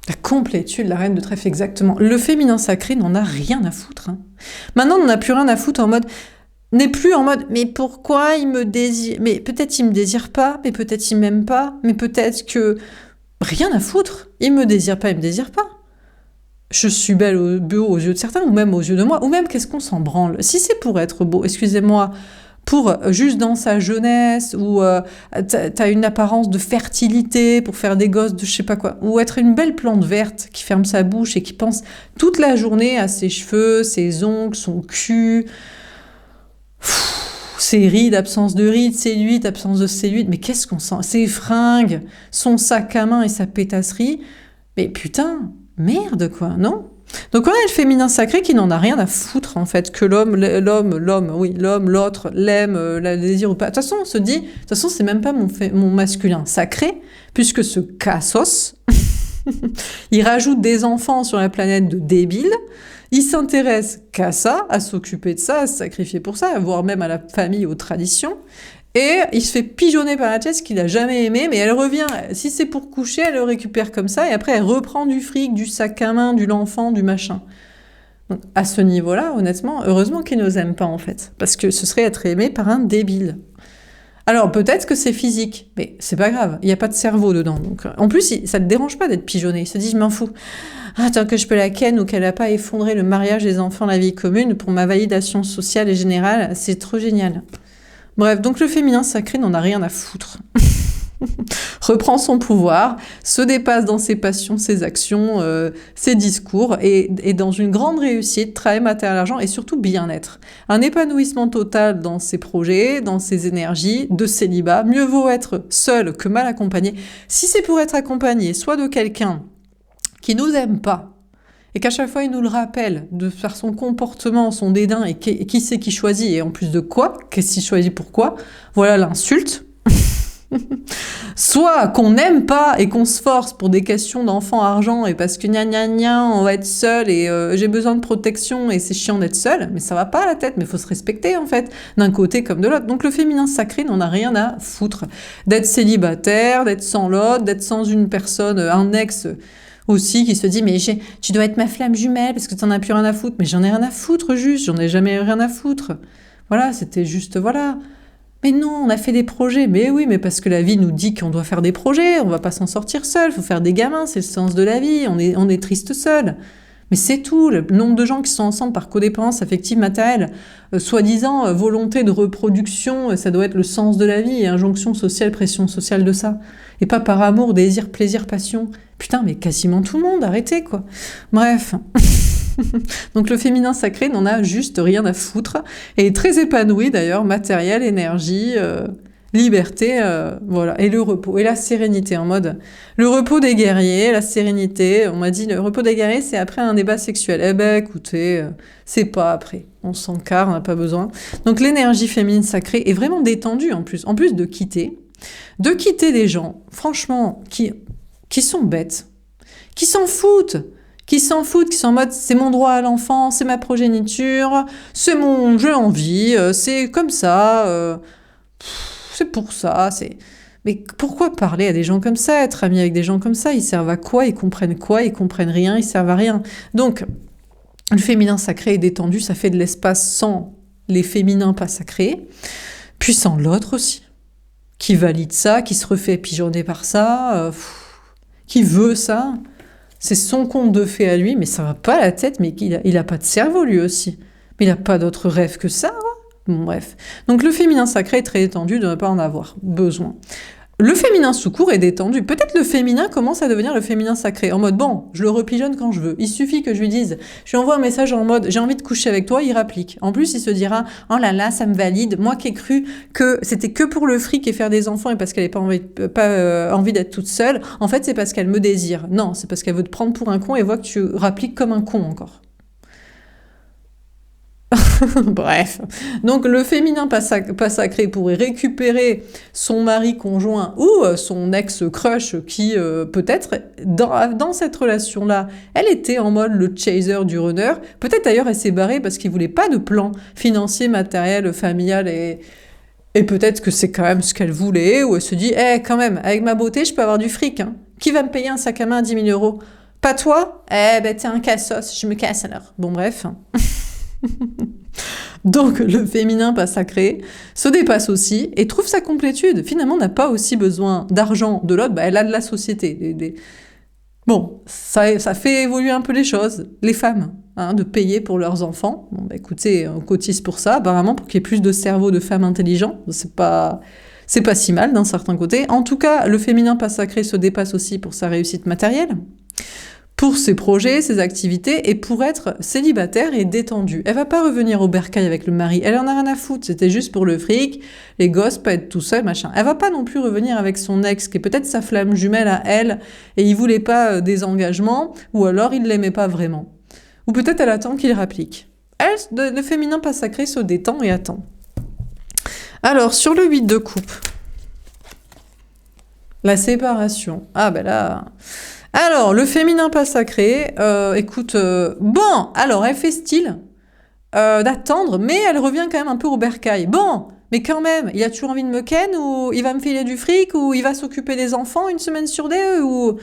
la complétude, la reine de trèfle, exactement. Le féminin sacré n'en a rien à foutre. Hein. Maintenant, on n'en a plus rien à foutre en mode... N'est plus en mode, mais pourquoi il me désire... Mais peut-être il me désire pas, mais peut-être il m'aime pas, mais peut-être que... Rien à foutre. Il me désire pas, il me désire pas. Je suis belle beau aux yeux de certains, ou même aux yeux de moi, ou même qu'est-ce qu'on s'en branle. Si c'est pour être beau, excusez-moi, pour juste dans sa jeunesse, ou t'as une apparence de fertilité pour faire des gosses de je sais pas quoi, ou être une belle plante verte qui ferme sa bouche et qui pense toute la journée à ses cheveux, ses ongles, son cul, ses rides, absence de rides, cellulite, absence de cellulite, mais qu'est-ce qu'on sent? Ses fringues, son sac à main et sa pétasserie, mais putain, merde quoi, non? Donc on a le féminin sacré qui n'en a rien à foutre en fait, que l'homme, l'autre l'aime, la désire ou pas. De toute façon, on se dit, de toute façon c'est même pas mon masculin sacré, puisque ce cassos, il rajoute des enfants sur la planète de débiles, il s'intéresse qu'à ça, à s'occuper de ça, à se sacrifier pour ça, voire même à la famille, aux traditions. Et il se fait pigeonner par la tête qu'il a jamais aimé, mais elle revient. Si c'est pour coucher, elle le récupère comme ça, et après elle reprend du fric, du sac à main, du l'enfant, du machin. Donc, à ce niveau-là, honnêtement, heureusement qu'il ne nous aime pas en fait, parce que ce serait être aimé par un débile. Alors peut-être que c'est physique, mais c'est pas grave, il n'y a pas de cerveau dedans. Donc, en plus, ça ne le dérange pas d'être pigeonné, il se dit je m'en fous. Ah, tant que je peux la ken ou qu'elle n'a pas effondré le mariage des enfants, la vie commune, pour ma validation sociale et générale, c'est trop génial. Bref, donc le féminin sacré n'en a rien à foutre. Reprend son pouvoir, se dépasse dans ses passions, ses actions, ses discours, et dans une grande réussite, travail, matériel, argent, et surtout bien-être. Un épanouissement total dans ses projets, dans ses énergies, de célibat. Mieux vaut être seul que mal accompagné. Si c'est pour être accompagné, soit de quelqu'un qui nous aime pas, et qu'à chaque fois il nous le rappelle de faire son comportement, son dédain, et qui c'est qui choisit, et en plus de quoi, qu'est-ce qu'il choisit, pourquoi, voilà l'insulte. Soit qu'on n'aime pas et qu'on se force pour des questions d'enfant argent et parce que gna gna gna, on va être seul et j'ai besoin de protection et c'est chiant d'être seul, mais ça va pas à la tête, mais faut se respecter en fait, d'un côté comme de l'autre. Donc le féminin sacré n'en a rien à foutre d'être célibataire, d'être sans l'autre, d'être sans une personne, un ex aussi qui se dit mais tu dois être ma flamme jumelle parce que t'en as plus rien à foutre, mais j'en ai rien à foutre juste, j'en ai jamais rien à foutre. Voilà, c'était juste voilà. Mais non, on a fait des projets. Mais oui, mais parce que la vie nous dit qu'on doit faire des projets, on va pas s'en sortir seul, faut faire des gamins, c'est le sens de la vie, on est triste seul. Mais c'est tout, le nombre de gens qui sont ensemble par codépendance affective matérielle, soi-disant volonté de reproduction, ça doit être le sens de la vie, et injonction sociale, pression sociale de ça. Et pas par amour, désir, plaisir, passion. Putain, mais quasiment tout le monde, arrêtez quoi. Bref... Donc le féminin sacré n'en a juste rien à foutre et est très épanoui d'ailleurs, matériel, énergie, liberté, voilà, et le repos et la sérénité en mode le repos des guerriers, la sérénité. On m'a dit le repos des guerriers c'est après un débat sexuel. Eh ben écoutez, c'est pas après, on s'encarre, on n'a pas besoin. Donc l'énergie féminine sacrée est vraiment détendue en plus de quitter des gens, franchement, qui sont bêtes, qui s'en foutent, qui sont en mode c'est mon droit à l'enfant, c'est ma progéniture, c'est mon j'ai envie, c'est comme ça, c'est pour ça, c'est... Mais pourquoi parler à des gens comme ça, être ami avec des gens comme ça, ils servent à quoi, ils comprennent rien, ils servent à rien. Donc, le féminin sacré est détendu, ça fait de l'espace sans les féminins pas sacrés, puis sans l'autre aussi, qui valide ça, qui se refait pigeonner par ça, qui veut ça... C'est son conte de fées à lui, mais ça va pas à la tête, mais il a pas de cerveau lui aussi. Mais il a pas d'autre rêve que ça, hein. Bon, bref. Donc le féminin sacré est très étendu de ne pas en avoir besoin. Le féminin sous court est détendu. Peut-être le féminin commence à devenir le féminin sacré. En mode, bon, je le repigeonne quand je veux. Il suffit que je lui dise, je lui envoie un message en mode, j'ai envie de coucher avec toi, il rapplique. En plus, il se dira, oh là là, ça me valide. Moi qui ai cru que c'était que pour le fric et faire des enfants et parce qu'elle n'avait pas envie d'être toute seule. En fait, c'est parce qu'elle me désire. Non, c'est parce qu'elle veut te prendre pour un con et voit que tu rappliques comme un con encore. Bref. Donc le féminin pas sacré pourrait récupérer son mari conjoint ou son ex-crush qui peut-être dans cette relation-là, elle était en mode le chaser du runner. Peut-être d'ailleurs elle s'est barrée parce qu'il voulait pas de plan financier, matériel, familial et peut-être que c'est quand même ce qu'elle voulait, ou elle se dit, quand même, avec ma beauté, je peux avoir du fric. Hein. Qui va me payer un sac à main à 10 000 euros? Pas toi? T'es un cassos, je me casse alors. Bon, bref. Donc, le féminin pas sacré se dépasse aussi et trouve sa complétude. Finalement, n'a pas aussi besoin d'argent de l'autre, elle a de la société. Bon, ça fait évoluer un peu les choses, les femmes, hein, de payer pour leurs enfants. Bon, écoutez, on cotise pour ça, apparemment, pour qu'il y ait plus de cerveaux de femmes intelligents. C'est pas si mal d'un certain côté. En tout cas, le féminin pas sacré se dépasse aussi pour sa réussite matérielle, pour ses projets, ses activités, et pour être célibataire et détendue. Elle va pas revenir au bercail avec le mari, elle en a rien à foutre, c'était juste pour le fric, les gosses, pas être tout seul, machin. Elle va pas non plus revenir avec son ex, qui est peut-être sa flamme jumelle à elle, et il voulait pas des engagements, ou alors il l'aimait pas vraiment. Ou peut-être elle attend qu'il rapplique. Elle, le féminin pas sacré se détend et attend. Alors, sur le 8 de coupe, la séparation. Ah ben là... Alors, le féminin pas sacré, écoute, bon, alors elle fait style d'attendre, mais elle revient quand même un peu au bercail. Bon, mais quand même, il a toujours envie de me ken, ou il va me filer du fric, ou il va s'occuper des enfants une semaine sur deux, ou...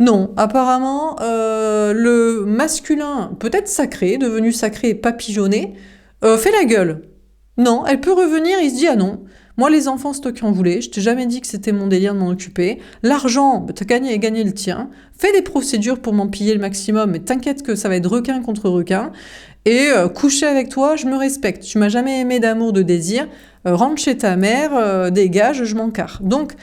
Non, apparemment, le masculin, peut-être sacré, devenu sacré et papillonné, fait la gueule. Non, elle peut revenir, il se dit, ah non, moi les enfants c'est toi qui en voulais, je t'ai jamais dit que c'était mon délire de m'en occuper, l'argent, t'as gagné le tien, fais des procédures pour m'en piller le maximum, mais t'inquiète que ça va être requin contre requin, et coucher avec toi, je me respecte, tu m'as jamais aimé d'amour, de désir, rentre chez ta mère, dégage, je m'en carre. Donc,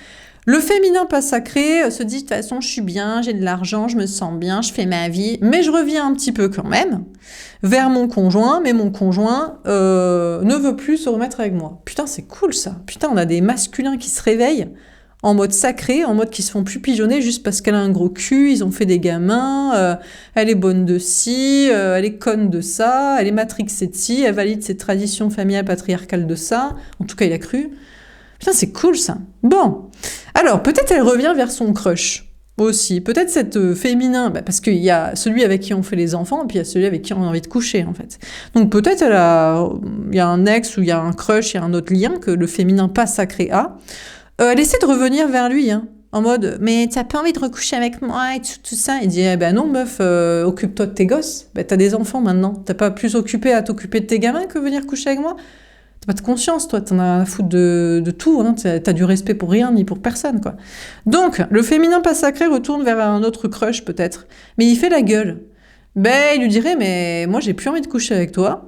le féminin pas sacré se dit, de toute façon, je suis bien, j'ai de l'argent, je me sens bien, je fais ma vie, mais je reviens un petit peu quand même vers mon conjoint, mais mon conjoint ne veut plus se remettre avec moi. Putain, c'est cool ça. Putain, on a des masculins qui se réveillent en mode sacré, en mode qui se font plus pigeonner juste parce qu'elle a un gros cul, ils ont fait des gamins, elle est bonne de ci, elle est conne de ça, elle est matrixée de ci, elle valide ses traditions familiales patriarcales de ça. En tout cas, il a cru. Putain, c'est cool ça. Bon. Alors, peut-être elle revient vers son crush aussi. Peut-être cette féminin, parce qu'il y a celui avec qui on fait les enfants, et puis il y a celui avec qui on a envie de coucher, en fait. Donc peut-être il y a un ex, ou il y a un crush, il y a un autre lien que le féminin pas sacré a. Elle essaie de revenir vers lui, hein, en mode, mais t'as pas envie de recoucher avec moi, et tout ça. Il dit, non, meuf, occupe-toi de tes gosses. T'as des enfants maintenant. T'as pas plus occupé à t'occuper de tes gamins que venir coucher avec moi? T'as pas de conscience, toi, t'en as à foutre de tout, hein. T'as du respect pour rien ni pour personne, quoi. Donc, le féminin pas sacré retourne vers un autre crush, peut-être, mais il fait la gueule. Il lui dirait, mais moi, j'ai plus envie de coucher avec toi.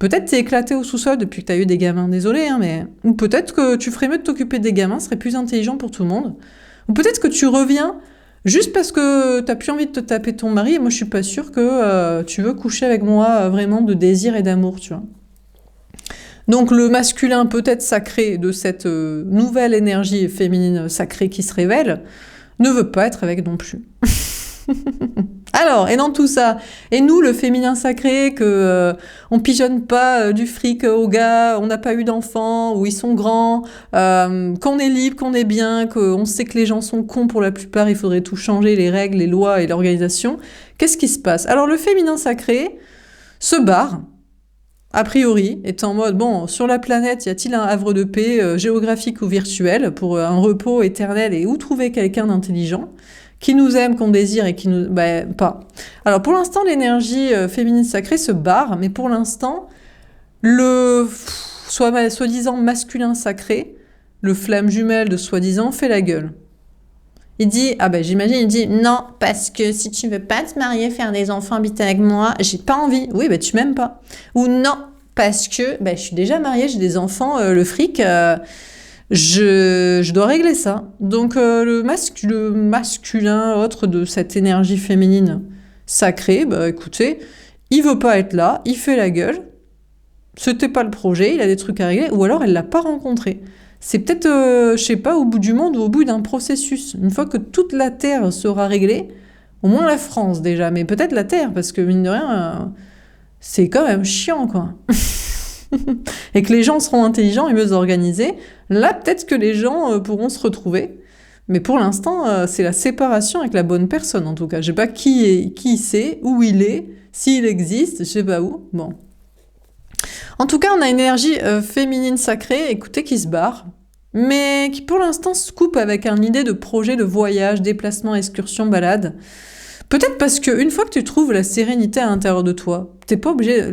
Peut-être t'es éclaté au sous-sol depuis que t'as eu des gamins, désolé, hein, mais... Ou peut-être que tu ferais mieux de t'occuper des gamins, ce serait plus intelligent pour tout le monde. Ou peut-être que tu reviens juste parce que t'as plus envie de te taper ton mari, et moi, je suis pas sûre que tu veux coucher avec moi vraiment de désir et d'amour, tu vois. Donc le masculin peut-être sacré de cette nouvelle énergie féminine sacrée qui se révèle ne veut pas être avec non plus. Alors, et dans tout ça, et nous, le féminin sacré, on pigeonne pas du fric aux gars, on n'a pas eu d'enfants, ou ils sont grands, qu'on est libre, qu'on est bien, qu'on sait que les gens sont cons pour la plupart, il faudrait tout changer, les règles, les lois et l'organisation. Qu'est-ce qui se passe? Alors le féminin sacré se barre, a priori, est en mode, bon, sur la planète, y a-t-il un havre de paix géographique ou virtuel pour un repos éternel, et où trouver quelqu'un d'intelligent qui nous aime, qu'on désire et qui nous... pas. Alors pour l'instant, l'énergie féminine sacrée se barre, mais pour l'instant, le soi-disant masculin sacré, le flamme jumelle de soi-disant, fait la gueule. Il dit, j'imagine, il dit, non, parce que si tu veux pas te marier, faire des enfants, habiter avec moi, j'ai pas envie. Oui, tu m'aimes pas. Ou non, parce que je suis déjà mariée, j'ai des enfants, le fric, je dois régler ça. Donc le masculin, autre de cette énergie féminine sacrée, écoutez, il veut pas être là, il fait la gueule, c'était pas le projet, il a des trucs à régler, ou alors elle l'a pas rencontré. C'est peut-être, je sais pas, au bout du monde ou au bout d'un processus. Une fois que toute la Terre sera réglée, au moins la France déjà, mais peut-être la Terre, parce que mine de rien, c'est quand même chiant, quoi. Et que les gens seront intelligents et mieux organisés, là, peut-être que les gens pourront se retrouver. Mais pour l'instant, c'est la séparation avec la bonne personne, en tout cas. Je sais pas qui c'est, où il est, s'il existe, je sais pas où. Bon. En tout cas, on a une énergie féminine sacrée, écoutez, qui se barre, mais qui pour l'instant se coupe avec une idée de projet de voyage, déplacement, excursion, balade. Peut-être parce qu'une fois que tu trouves la sérénité à l'intérieur de toi, t'es pas obligé,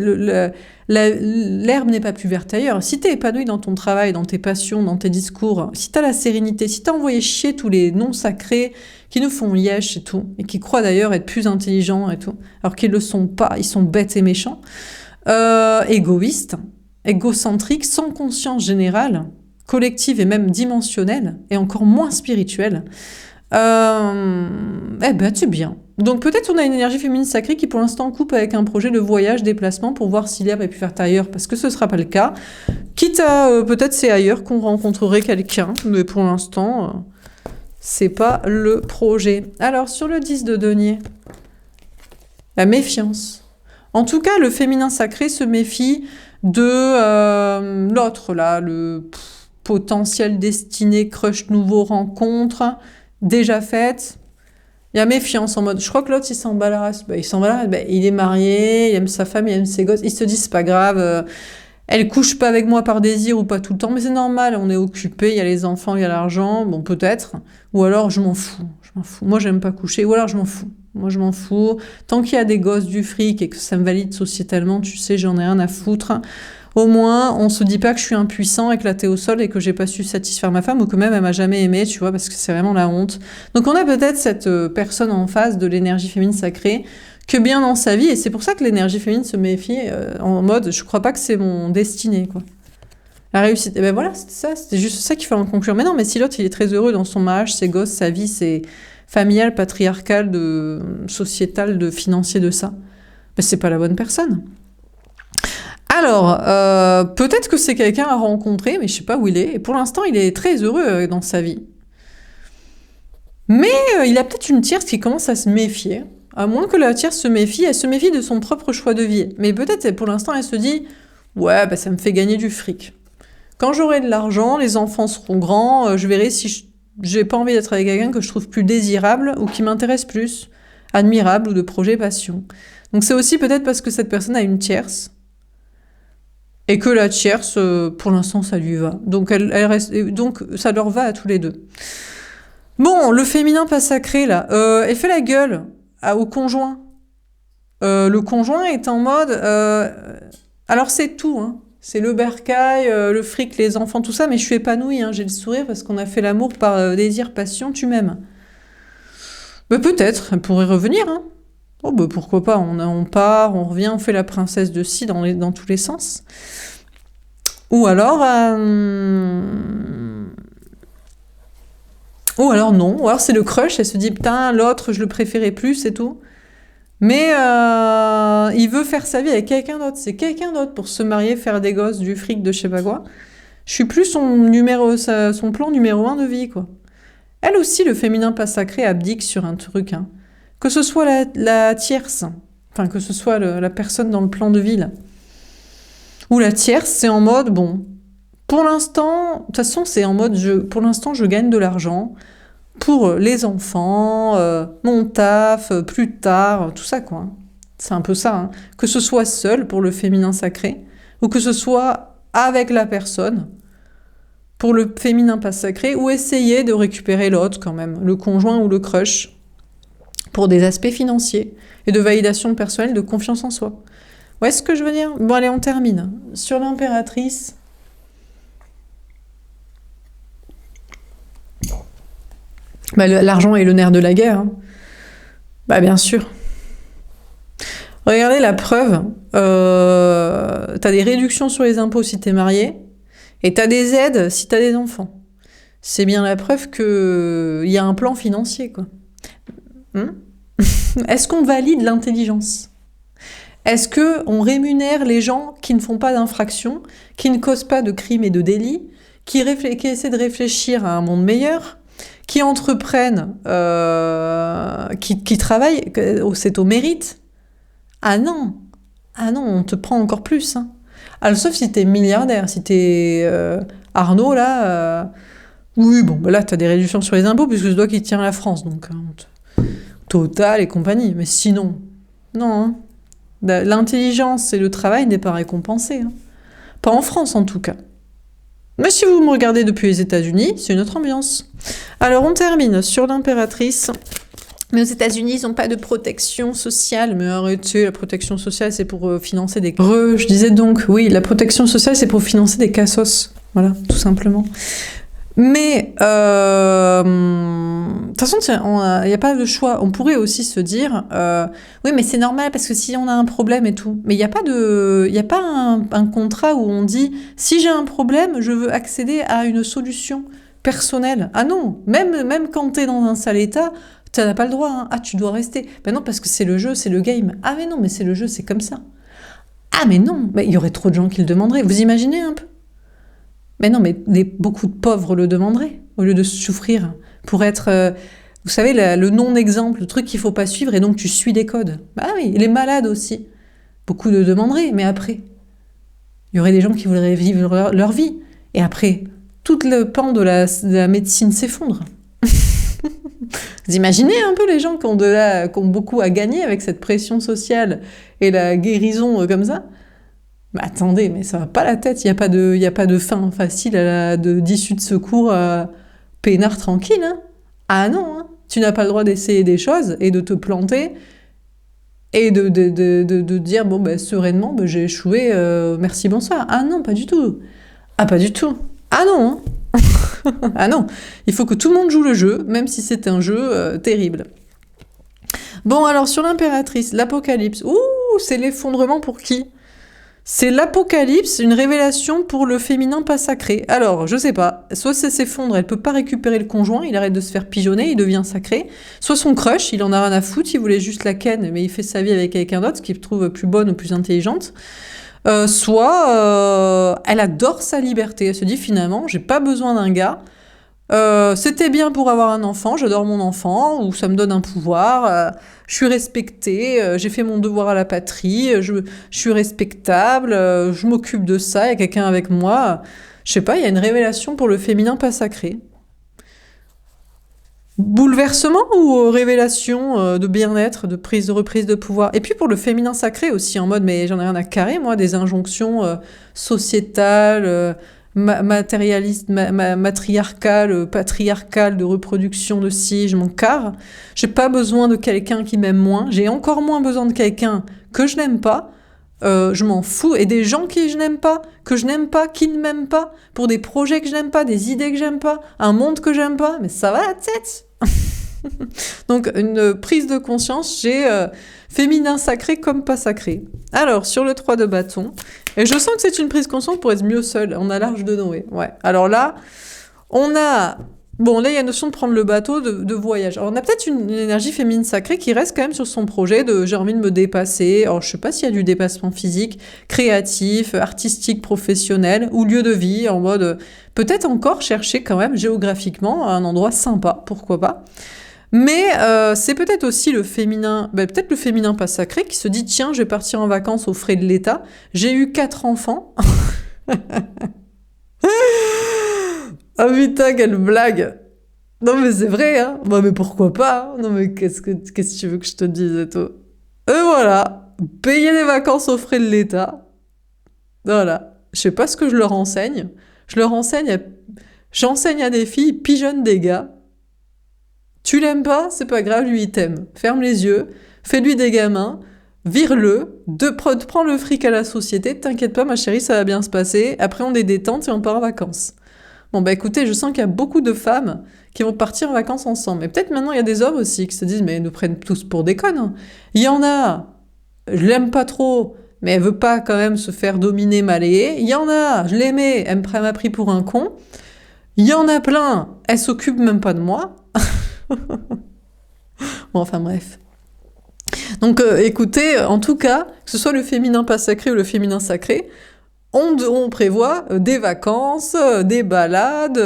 l'herbe n'est pas plus verte ailleurs. Si t'es épanoui dans ton travail, dans tes passions, dans tes discours, si t'as la sérénité, si t'as envoyé chier tous les noms sacrés qui nous font yesh et tout, et qui croient d'ailleurs être plus intelligents et tout, alors qu'ils le sont pas, ils sont bêtes et méchants, égoïstes, égocentriques, sans conscience générale, collective et même dimensionnelle, et encore moins spirituelle, eh ben c'est bien. Donc peut-être on a une énergie féminine sacrée qui pour l'instant coupe avec un projet de voyage, déplacement pour voir si l'herbe est plus verte ailleurs, parce que ce sera pas le cas. Quitte à peut-être c'est ailleurs qu'on rencontrerait quelqu'un, mais pour l'instant c'est pas le projet. Alors sur le 10 de denier, la méfiance. En tout cas, le féminin sacré se méfie de l'autre là, le potentiel destiné, crush nouveau, rencontre déjà faite. Il y a méfiance en mode, je crois que l'autre, il s'embarrasse. Il s'embarrasse, il est marié, il aime sa femme, il aime ses gosses. Il se dit, c'est pas grave, elle couche pas avec moi par désir ou pas tout le temps, mais c'est normal, on est occupé, il y a les enfants, il y a l'argent, bon, peut-être. Ou alors, je m'en fous. Moi, j'aime pas coucher. Ou alors, je m'en fous. Moi, je m'en fous. Tant qu'il y a des gosses, du fric et que ça me valide sociétalement, tu sais, j'en ai rien à foutre. Au moins, on se dit pas que je suis impuissant, éclaté au sol et que j'ai pas su satisfaire ma femme ou que même elle m'a jamais aimé, tu vois, parce que c'est vraiment la honte. Donc on a peut-être cette personne en face de l'énergie féminine sacrée que bien dans sa vie, et c'est pour ça que l'énergie féminine se méfie en mode je crois pas que c'est mon destiné, quoi. La réussite, et ben voilà, c'était ça, c'était juste ça qu'il fallait en conclure. Mais non, mais si l'autre il est très heureux dans son mariage, ses gosses, sa vie, c'est familial, patriarcal, sociétal, de financier de ça, ben c'est pas la bonne personne. Alors, peut-être que c'est quelqu'un à rencontrer, mais je sais pas où il est. Et pour l'instant, il est très heureux dans sa vie. Mais il a peut-être une tierce qui commence à se méfier. À moins que la tierce se méfie, elle se méfie de son propre choix de vie. Mais peut-être, pour l'instant, elle se dit « Ouais, bah, ça me fait gagner du fric. Quand j'aurai de l'argent, les enfants seront grands, je verrai si j'ai pas envie d'être avec quelqu'un que je trouve plus désirable ou qui m'intéresse plus, admirable ou de projet passion. » Donc c'est aussi peut-être parce que cette personne a une tierce. Et que la tierce, pour l'instant, ça lui va. Donc, elle reste, donc, ça leur va à tous les deux. Bon, le féminin pas sacré, là. Elle fait la gueule au conjoint. Le conjoint est en mode... alors, c'est tout, hein. C'est le bercail, le fric, les enfants, tout ça, mais je suis épanouie, hein. J'ai le sourire parce qu'on a fait l'amour par désir, passion, tu m'aimes. Mais peut-être, elle pourrait revenir, hein. Oh, bah pourquoi pas, on part, on revient, on fait la princesse de scie dans tous les sens. Ou alors non, ou alors c'est le crush, elle se dit putain, l'autre je le préférais plus, c'est tout. Mais il veut faire sa vie avec quelqu'un d'autre, c'est quelqu'un d'autre pour se marier, faire des gosses, du fric, de je sais pas quoi. Je suis plus son plan numéro 1 de vie, quoi. Elle aussi, le féminin pas sacré abdique sur un truc, hein. Que ce soit la tierce, enfin que ce soit la personne dans le plan de vie, là. Ou la tierce, c'est en mode, bon, pour l'instant, de toute façon, c'est en mode, pour l'instant, je gagne de l'argent pour les enfants, mon taf, plus tard, tout ça, quoi. C'est un peu ça, hein. Que ce soit seul pour le féminin sacré, ou que ce soit avec la personne pour le féminin pas sacré, ou essayer de récupérer l'autre quand même, le conjoint ou le crush, pour des aspects financiers et de validation personnelle, de confiance en soi. Où est-ce que je veux dire ? Bon, allez, on termine. Sur l'impératrice. Bah, l'argent est le nerf de la guerre. Hein. Bah, bien sûr. Regardez la preuve. T'as des réductions sur les impôts si t'es marié, et t'as des aides si t'as des enfants. C'est bien la preuve qu'il y a un plan financier, quoi. Est-ce qu'on valide l'intelligence ? Est-ce qu'on rémunère les gens qui ne font pas d'infraction, qui ne causent pas de crimes et de délits, qui essaient de réfléchir à un monde meilleur, qui entreprennent, qui travaillent, c'est au mérite ? Ah non, Ah non, on te prend encore plus, hein. Ah, sauf si t'es milliardaire, si t'es Arnaud, là... Oui, bon, bah là, t'as des réductions sur les impôts, puisque c'est toi qui tiens la France, donc Total et compagnie. Mais sinon, non, hein. L'intelligence et le travail n'est pas récompensé, hein. Pas en France, en tout cas. Mais si vous me regardez depuis les États-Unis, c'est une autre ambiance. Alors, on termine sur l'impératrice. Mais aux États-Unis, ils n'ont pas de protection sociale. Mais arrêtez, la protection sociale, c'est pour financer des... Je disais donc, oui, la protection sociale, c'est pour financer des cassos. Voilà, tout simplement. Mais, de toute façon, il n'y a pas de choix. On pourrait aussi se dire, oui, mais c'est normal parce que si on a un problème et tout. Mais il n'y a pas un contrat où on dit, si j'ai un problème, je veux accéder à une solution personnelle. Ah non, même quand t'es dans un sale état, tu n'as pas le droit, hein. Ah, tu dois rester. Ben non, parce que c'est le jeu, c'est le game. Ah mais non, mais c'est le jeu, c'est comme ça. Ah mais non, mais il y aurait trop de gens qui le demanderaient. Vous imaginez un peu? Mais non, mais beaucoup de pauvres le demanderaient, au lieu de souffrir, pour être, vous savez, le non-exemple, le truc qu'il faut pas suivre, et donc tu suis des codes. Bah oui, les malades aussi. Beaucoup le demanderaient, mais après, il y aurait des gens qui voudraient vivre leur vie. Et après, tout le pan de la médecine s'effondre. Vous imaginez un peu les gens qui ont beaucoup à gagner avec cette pression sociale et la guérison comme ça? Bah attendez, mais ça va pas la tête, il n'y a pas de fin facile d'issue de secours peinard tranquille, hein. Ah non, hein. Tu n'as pas le droit d'essayer des choses et de te planter et de dire, bon, bah, sereinement, bah, j'ai échoué, merci, bonsoir. Ah non, pas du tout. Ah, pas du tout. Ah non, hein. Ah non, il faut que tout le monde joue le jeu, même si c'est un jeu terrible. Bon, alors sur l'impératrice, l'apocalypse, ouh, c'est l'effondrement pour qui? C'est l'apocalypse, une révélation pour le féminin pas sacré. Alors, je sais pas, soit ça s'effondre, elle peut pas récupérer le conjoint, il arrête de se faire pigeonner, il devient sacré, soit son crush, il en a rien à foutre, il voulait juste la ken, mais il fait sa vie avec quelqu'un d'autre, qu'il trouve plus bonne ou plus intelligente, soit elle adore sa liberté, elle se dit finalement, j'ai pas besoin d'un gars, c'était bien pour avoir un enfant, j'adore mon enfant, ou ça me donne un pouvoir, je suis respectée, j'ai fait mon devoir à la patrie, je suis respectable, je m'occupe de ça, il y a quelqu'un avec moi. Je sais pas, il y a une révélation pour le féminin pas sacré. Bouleversement ou révélation de bien-être, de reprise de pouvoir. Et puis pour le féminin sacré aussi, en mode, mais j'en ai rien à carrer, moi, des injonctions sociétales, matérialiste, matriarcal, patriarcal, de reproduction de si, je m'en carre. J'ai pas besoin de quelqu'un qui m'aime moins. J'ai encore moins besoin de quelqu'un que je n'aime pas. Je m'en fous. Et des gens que je n'aime pas, qui ne m'aiment pas, pour des projets que je n'aime pas, des idées que j'aime pas, un monde que j'aime pas. Mais ça va la tête. Donc une prise de conscience, j'ai féminin sacré comme pas sacré. Alors sur le 3 de bâton, et je sens que c'est une prise de conscience pour être mieux seul, on a l'Arche de Noé. Ouais. Alors là, on a... Bon, là, il y a la notion de prendre le bateau, de voyage. Alors, on a peut-être une énergie féminine sacrée qui reste quand même sur son projet de j'ai envie de me dépasser. Alors, je sais pas s'il y a du dépassement physique, créatif, artistique, professionnel, ou lieu de vie, en mode peut-être encore chercher quand même géographiquement un endroit sympa, pourquoi pas. Mais c'est peut-être aussi le féminin, peut-être le féminin pas sacré qui se dit tiens, je vais partir en vacances aux frais de l'État. J'ai eu 4 enfants. Ah putain, quelle blague! Non mais c'est vrai, hein? Bah mais pourquoi pas? Hein, non mais qu'est-ce que tu veux que je te dise et tout? Et voilà, payer les vacances aux frais de l'État. Voilà. Je sais pas ce que je leur enseigne. J'enseigne à des filles, pigeonne des gars. Tu l'aimes pas, c'est pas grave, lui il t'aime. Ferme les yeux, fais-lui des gamins, vire-le, prends le fric à la société, t'inquiète pas ma chérie, ça va bien se passer. Après on est détente et on part en vacances. Bon bah écoutez, je sens qu'il y a beaucoup de femmes qui vont partir en vacances ensemble. Mais peut-être maintenant il y a des hommes aussi qui se disent mais ils nous prennent tous pour des connes, hein. Il y en a, je l'aime pas trop, mais elle veut pas quand même se faire dominer, malayer. Il y en a, je l'aimais, elle m'a pris pour un con. Il y en a plein, elle s'occupe même pas de moi. Bon enfin bref. Donc écoutez, en tout cas, que ce soit le féminin pas sacré ou le féminin sacré, on prévoit des vacances, des balades,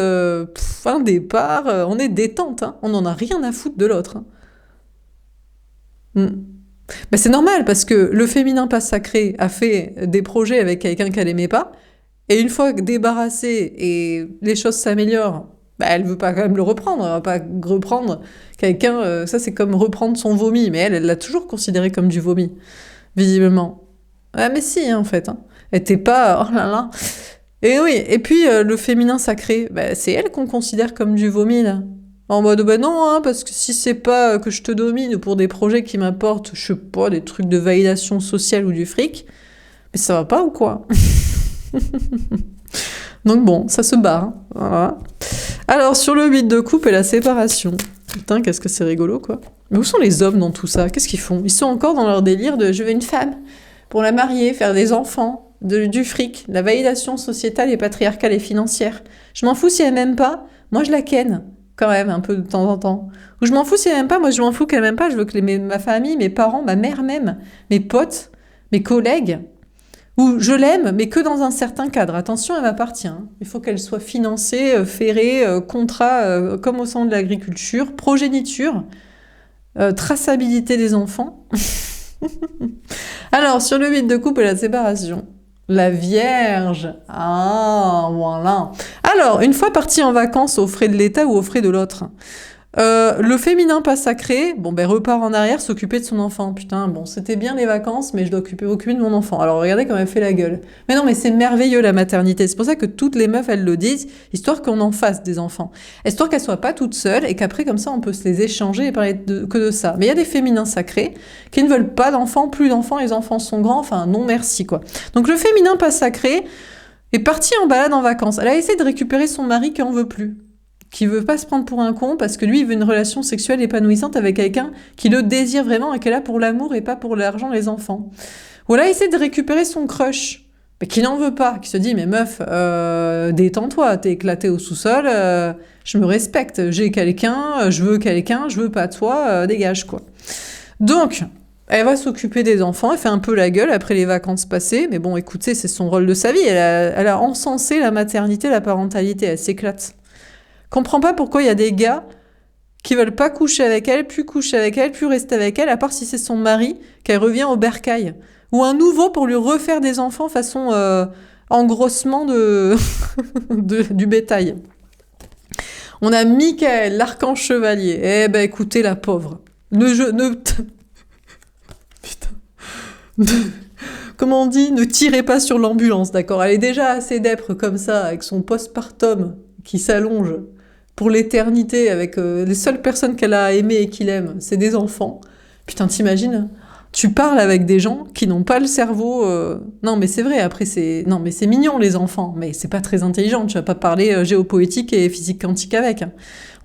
un départ, on est détente, hein. On n'en a rien à foutre de l'autre, hein. Ben, c'est normal, parce que le féminin pas sacré a fait des projets avec quelqu'un qu'elle aimait pas, et une fois débarrassée et les choses s'améliorent, ben, elle veut pas quand même le reprendre, elle va pas reprendre quelqu'un, ça c'est comme reprendre son vomi, mais elle l'a toujours considéré comme du vomi, visiblement. Ah mais si, hein, en fait, hein. Elle était pas, oh là là. Et oui, et puis le féminin sacré, ben, c'est elle qu'on considère comme du vomi, là. En mode, bah non, hein, parce que si c'est pas que je te domine pour des projets qui m'apportent, je sais pas, des trucs de validation sociale ou du fric, mais ça va pas ou quoi? Donc bon, ça se barre, hein, voilà. Alors, sur le 8 de coupe et la séparation. Putain, qu'est-ce que c'est rigolo, quoi. Mais où sont les hommes dans tout ça? Qu'est-ce qu'ils font? Ils sont encore dans leur délire de je veux une femme pour la marier, faire des enfants, du fric, la validation sociétale et patriarcale et financière. Je m'en fous si elle m'aime pas, moi je la ken, quand même, un peu de temps en temps. Ou je m'en fous si elle m'aime pas, moi je m'en fous qu'elle m'aime pas, je veux que ma famille, mes parents, ma mère même, mes potes, mes collègues, ou je l'aime, mais que dans un certain cadre. Attention, elle m'appartient. Il faut qu'elle soit financée, ferrée, contrat, comme au sein de l'agriculture, progéniture, traçabilité des enfants. Alors, sur le 8 de coupe et la séparation. La Vierge. Ah, voilà. Alors, une fois partie en vacances aux frais de l'État ou aux frais de l'autre, le féminin pas sacré, bon ben repart en arrière, s'occuper de son enfant. Putain, bon, c'était bien les vacances, mais je dois occuper de mon enfant. Alors regardez comme elle fait la gueule. Mais non, mais c'est merveilleux la maternité. C'est pour ça que toutes les meufs, elles le disent, histoire qu'on en fasse des enfants. Histoire qu'elles soient pas toutes seules et qu'après, comme ça, on peut se les échanger et parler que de ça. Mais il y a des féminins sacrés qui ne veulent pas d'enfants, plus d'enfants, les enfants sont grands, enfin non merci quoi. Donc le féminin pas sacré est parti en balade en vacances. Elle a essayé de récupérer son mari qui en veut plus, qui veut pas se prendre pour un con parce que lui il veut une relation sexuelle épanouissante avec quelqu'un qui le désire vraiment et qui est là pour l'amour et pas pour l'argent, les enfants. Ou là, il essaie de récupérer son crush, mais qui n'en veut pas, qui se dit mais meuf, détends-toi, t'es éclatée au sous-sol, je me respecte, j'ai quelqu'un, je veux pas toi, dégage quoi. Donc elle va s'occuper des enfants, elle fait un peu la gueule après les vacances passées, mais bon écoutez, c'est son rôle de sa vie, elle a encensé la maternité, la parentalité, elle s'éclate. Comprends pas pourquoi il y a des gars qui veulent pas coucher avec elle, plus rester avec elle, à part si c'est son mari, qu'elle revient au bercail. Ou un nouveau pour lui refaire des enfants façon engrossement du bétail. On a Michael, l'archange chevalier. Eh ben écoutez la pauvre. Putain. Comment on dit? Ne tirez pas sur l'ambulance, d'accord? Elle est déjà assez dèpre comme ça, avec son postpartum qui s'allonge pour l'éternité, avec les seules personnes qu'elle a aimées et qu'il aime, c'est des enfants. Putain, t'imagines? Tu parles avec des gens qui n'ont pas le cerveau... Non, mais c'est vrai, après, Non, mais c'est mignon, les enfants, mais c'est pas très intelligent. Tu vas pas parler géopoétique et physique quantique avec.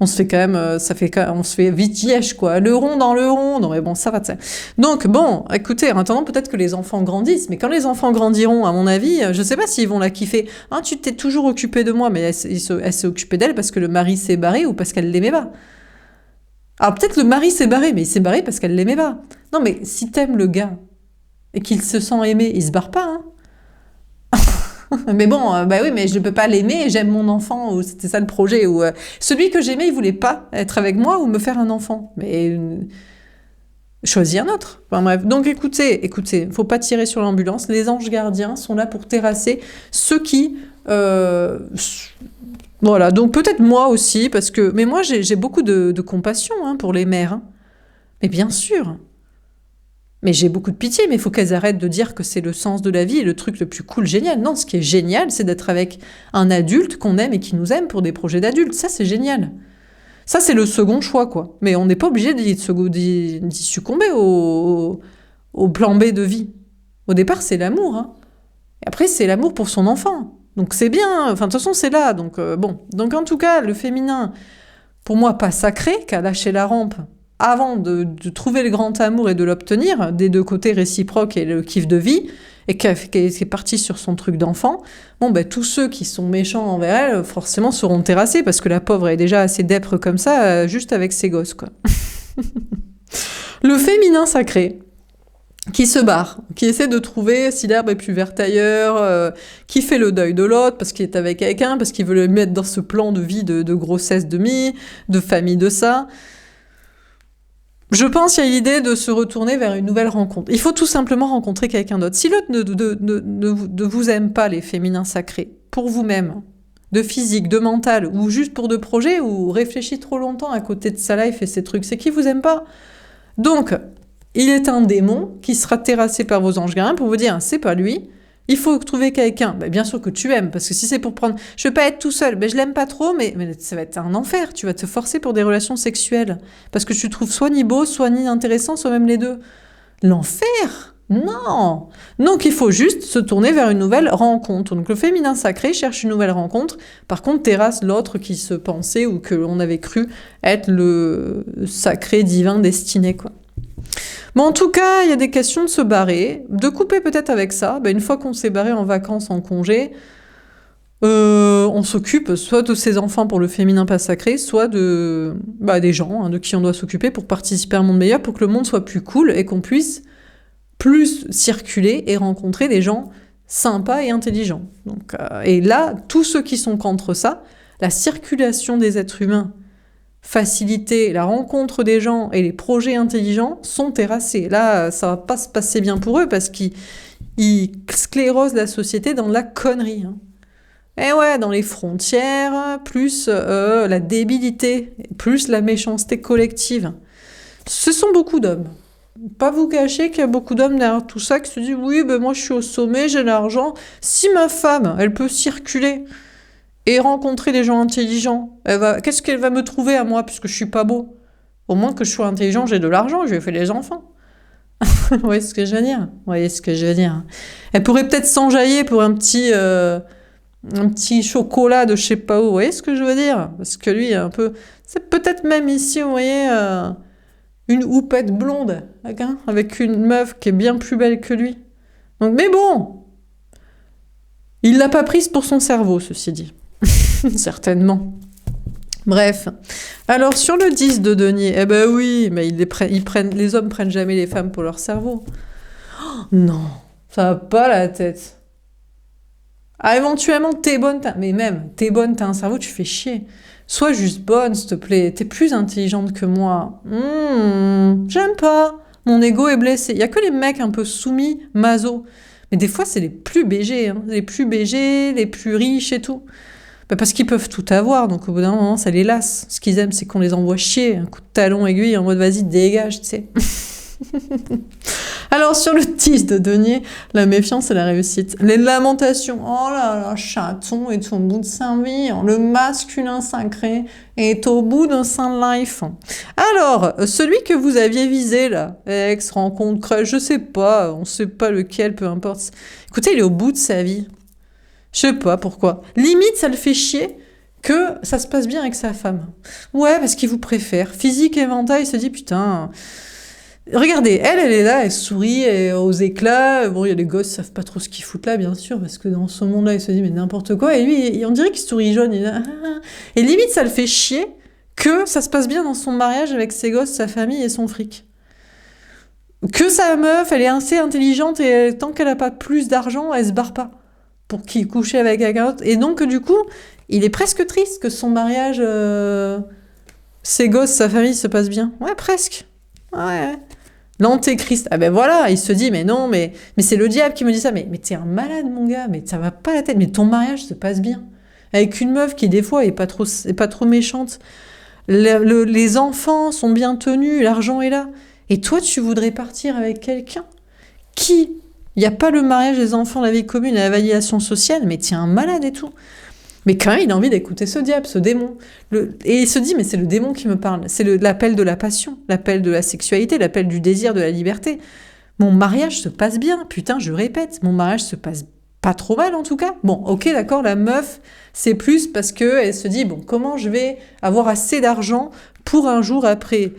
On se fait quand même... on se fait vite yesh, quoi. Le rond dans le rond. Non, mais bon, ça va, t'sais. Donc, bon, écoutez, en attendant, peut-être que les enfants grandissent, mais quand les enfants grandiront, à mon avis, je sais pas s'ils vont la kiffer. Hein, tu t'es toujours occupé de moi, mais elle s'est occupée d'elle parce que le mari s'est barré ou parce qu'elle l'aimait pas. Alors peut-être le mari s'est barré, mais il s'est barré parce qu'elle l'aimait pas. Non mais si t'aimes le gars et qu'il se sent aimé, il se barre pas, hein. Mais bon, bah oui, mais je peux pas l'aimer, j'aime mon enfant, ou c'était ça le projet, ou celui que j'aimais, il voulait pas être avec moi ou me faire un enfant. Mais choisis un autre. Enfin bref, donc écoutez, faut pas tirer sur l'ambulance. Les anges gardiens sont là pour terrasser ceux qui... Voilà, donc peut-être moi aussi, parce que... Mais moi, j'ai beaucoup de compassion hein, pour les mères. Hein. Mais bien sûr. Mais j'ai beaucoup de pitié, mais il faut qu'elles arrêtent de dire que c'est le sens de la vie et le truc le plus cool, génial. Non, ce qui est génial, c'est d'être avec un adulte qu'on aime et qui nous aime pour des projets d'adultes. Ça, c'est génial. Ça, c'est le second choix, quoi. Mais on n'est pas obligé d'y succomber au plan B de vie. Au départ, c'est l'amour. Hein. Et après, c'est l'amour pour son enfant. Donc c'est bien, enfin de toute façon c'est là, donc bon. Donc en tout cas, le féminin, pour moi, pas sacré, qui a lâché la rampe avant de trouver le grand amour et de l'obtenir, des deux côtés réciproques et le kiff de vie, et qui est parti sur son truc d'enfant, bon ben tous ceux qui sont méchants envers elle, forcément seront terrassés, parce que la pauvre est déjà assez dèpre comme ça, juste avec ses gosses, quoi. Le féminin sacré, qui se barre, qui essaie de trouver si l'herbe est plus verte ailleurs, qui fait le deuil de l'autre parce qu'il est avec quelqu'un, parce qu'il veut le mettre dans ce plan de vie de grossesse de famille de ça. Je pense qu'il y a l'idée de se retourner vers une nouvelle rencontre. Il faut tout simplement rencontrer quelqu'un d'autre. Si l'autre ne vous aime pas, les féminins sacrés, pour vous-même, de physique, de mental, ou juste pour de projets, ou réfléchit trop longtemps à côté de sa life et ses trucs, c'est qu'il vous aime pas. Donc, il est un démon qui sera terrassé par vos anges gardiens pour vous dire, c'est pas lui. Il faut trouver quelqu'un, bien sûr que tu aimes, parce que si c'est pour prendre... Je veux pas être tout seul, je l'aime pas trop, mais ça va être un enfer. Tu vas te forcer pour des relations sexuelles. Parce que tu trouves soit ni beau, soit ni intéressant, soit même les deux. L'enfer! Non! Donc il faut juste se tourner vers une nouvelle rencontre. Donc le féminin sacré cherche une nouvelle rencontre. Par contre, terrasse l'autre qui se pensait ou que l'on avait cru être le sacré divin destiné, quoi. Bon, en tout cas, il y a des questions de se barrer, de couper peut-être avec ça. Une fois qu'on s'est barré en vacances, en congé, on s'occupe soit de ses enfants pour le féminin pas sacré, soit des gens de qui on doit s'occuper pour participer à un monde meilleur, pour que le monde soit plus cool et qu'on puisse plus circuler et rencontrer des gens sympas et intelligents. Donc, et là, tous ceux qui sont contre ça, la circulation des êtres humains, faciliter la rencontre des gens et les projets intelligents sont terrassés. Là, ça va pas se passer bien pour eux parce qu'ils sclérosent la société dans la connerie. Et ouais, dans les frontières, plus la débilité, plus la méchanceté collective. Ce sont beaucoup d'hommes. Pas vous cacher qu'il y a beaucoup d'hommes derrière tout ça qui se disent « Oui, moi je suis au sommet, j'ai l'argent. Si ma femme, elle peut circuler et rencontrer des gens intelligents, qu'est-ce qu'elle va me trouver à moi puisque je suis pas beau? Au moins que je sois intelligent, j'ai de l'argent, je vais faire des enfants. » Vous voyez ce que je veux dire? Vous voyez ce que je veux dire? Elle pourrait peut-être s'enjailler pour un petit chocolat de je sais pas où. Vous voyez ce que je veux dire? Parce que lui, un peu... C'est peut-être même ici, vous voyez... une houppette blonde, avec une meuf qui est bien plus belle que lui. Donc, mais bon, il l'a pas prise pour son cerveau, ceci dit. Certainement. Bref. Alors, sur le 10 de denier, oui, mais les hommes prennent jamais les femmes pour leur cerveau. Oh, non, ça va pas la tête. Ah, éventuellement, t'es bonne, t'es bonne, t'as un cerveau, tu fais chier. Sois juste bonne, s'il te plaît. T'es plus intelligente que moi. J'aime pas. Mon ego est blessé. Il y a que les mecs un peu soumis, maso. Mais des fois, c'est les plus BG. Les plus BG, les plus riches et tout. Parce qu'ils peuvent tout avoir. Donc, au bout d'un moment, ça les lasse. Ce qu'ils aiment, c'est qu'on les envoie chier. Un coup de talon aiguille en mode, vas-y, dégage, tu sais. Alors, sur le 10 de denier, la méfiance et la réussite. Les lamentations. Oh là là, chaton est au bout de sa vie. Le masculin sacré est au bout de sa life. Alors, celui que vous aviez visé, là, ex, rencontre, crush, je sais pas, on sait pas lequel, peu importe. Écoutez, il est au bout de sa vie. Je sais pas pourquoi. Limite, ça le fait chier que ça se passe bien avec sa femme. Ouais, parce qu'il vous préfère. Physique et mental, il se dit, putain... Regardez, elle est là, elle sourit aux éclats. Bon, il y a les gosses, ils savent pas trop ce qu'ils foutent là, bien sûr, parce que dans ce monde-là, il se dit, mais n'importe quoi. Et lui, on dirait qu'il sourit jaune. Et limite, ça le fait chier que ça se passe bien dans son mariage avec ses gosses, sa famille et son fric. Que sa meuf, elle est assez intelligente et tant qu'elle a pas plus d'argent, elle se barre pas pour qu'il couche avec quelqu'un d'autre. Et donc, du coup, il est presque triste que son mariage, ses gosses, sa famille se passe bien. Ouais, presque. Ouais. L'antéchrist, voilà, il se dit, mais non, mais c'est le diable qui me dit ça, mais t'es un malade, mon gars, mais ça va pas la tête, mais ton mariage se passe bien. Avec une meuf qui, des fois, est pas trop méchante. Les enfants sont bien tenus, l'argent est là. Et toi, tu voudrais partir avec quelqu'un qui... Il n'y a pas le mariage, les enfants, la vie commune, la validation sociale, mais t'es un malade et tout. Mais quand même, il a envie d'écouter ce diable, ce démon. Et il se dit, mais c'est le démon qui me parle. C'est l'appel de la passion, l'appel de la sexualité, l'appel du désir, de la liberté. Mon mariage se passe bien. Putain, je répète, mon mariage se passe pas trop mal en tout cas. Bon, ok, d'accord, la meuf, c'est plus parce qu'elle se dit, bon, comment je vais avoir assez d'argent pour un jour après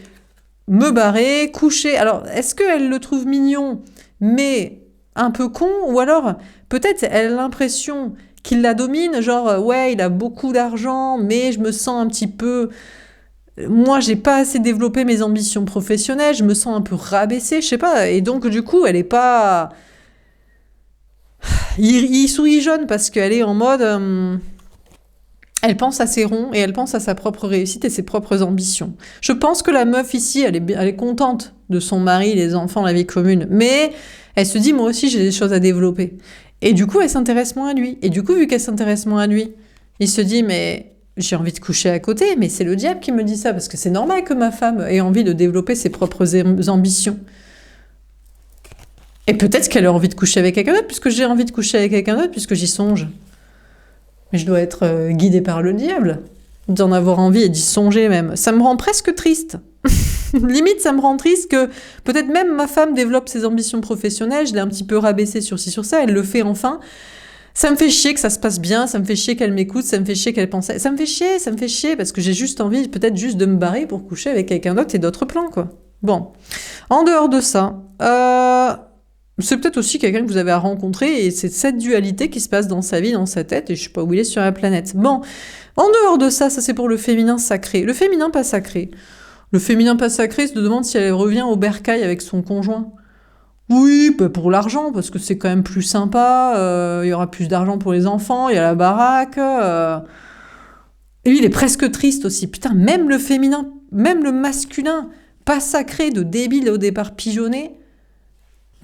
me barrer, coucher. Alors, est-ce qu'elle le trouve mignon, mais un peu con, ou alors peut-être elle a l'impression qu'il la domine, genre ouais, il a beaucoup d'argent, mais je me sens un petit peu... Moi, j'ai pas assez développé mes ambitions professionnelles, je me sens un peu rabaissée, je sais pas, et donc du coup, elle est pas... Il sourit jaune parce qu'elle est en mode... Elle pense à ses ronds et elle pense à sa propre réussite et ses propres ambitions. Je pense que la meuf ici, elle est contente de son mari, les enfants, la vie commune, mais elle se dit, moi aussi, j'ai des choses à développer. Et du coup, elle s'intéresse moins à lui. Et du coup, vu qu'elle s'intéresse moins à lui, il se dit, mais j'ai envie de coucher à côté, mais c'est le diable qui me dit ça, parce que c'est normal que ma femme ait envie de développer ses propres ambitions. Et peut-être qu'elle a envie de coucher avec quelqu'un d'autre, puisque j'ai envie de coucher avec quelqu'un d'autre, puisque j'y songe. Mais je dois être guidée par le diable, d'en avoir envie et d'y songer même. Ça me rend presque triste. Limite, ça me rend triste que peut-être même ma femme développe ses ambitions professionnelles, je l'ai un petit peu rabaissée sur ci, sur ça, elle le fait enfin. Ça me fait chier que ça se passe bien, ça me fait chier qu'elle m'écoute, ça me fait chier qu'elle pense... Ça me fait chier, parce que j'ai juste envie peut-être juste de me barrer pour coucher avec quelqu'un d'autre et d'autres plans, quoi. Bon. En dehors de ça, c'est peut-être aussi quelqu'un que vous avez à rencontrer et c'est cette dualité qui se passe dans sa vie, dans sa tête, et je sais pas où il est sur la planète. Bon. En dehors de ça, ça c'est pour le féminin sacré. Le féminin pas sacré. Le féminin pas sacré se demande si elle revient au bercail avec son conjoint. Oui, bah pour l'argent, parce que c'est quand même plus sympa, il y aura plus d'argent pour les enfants, il y a la baraque. Et lui, il est presque triste aussi. Putain, même le féminin, même le masculin, pas sacré, de débile au départ pigeonné,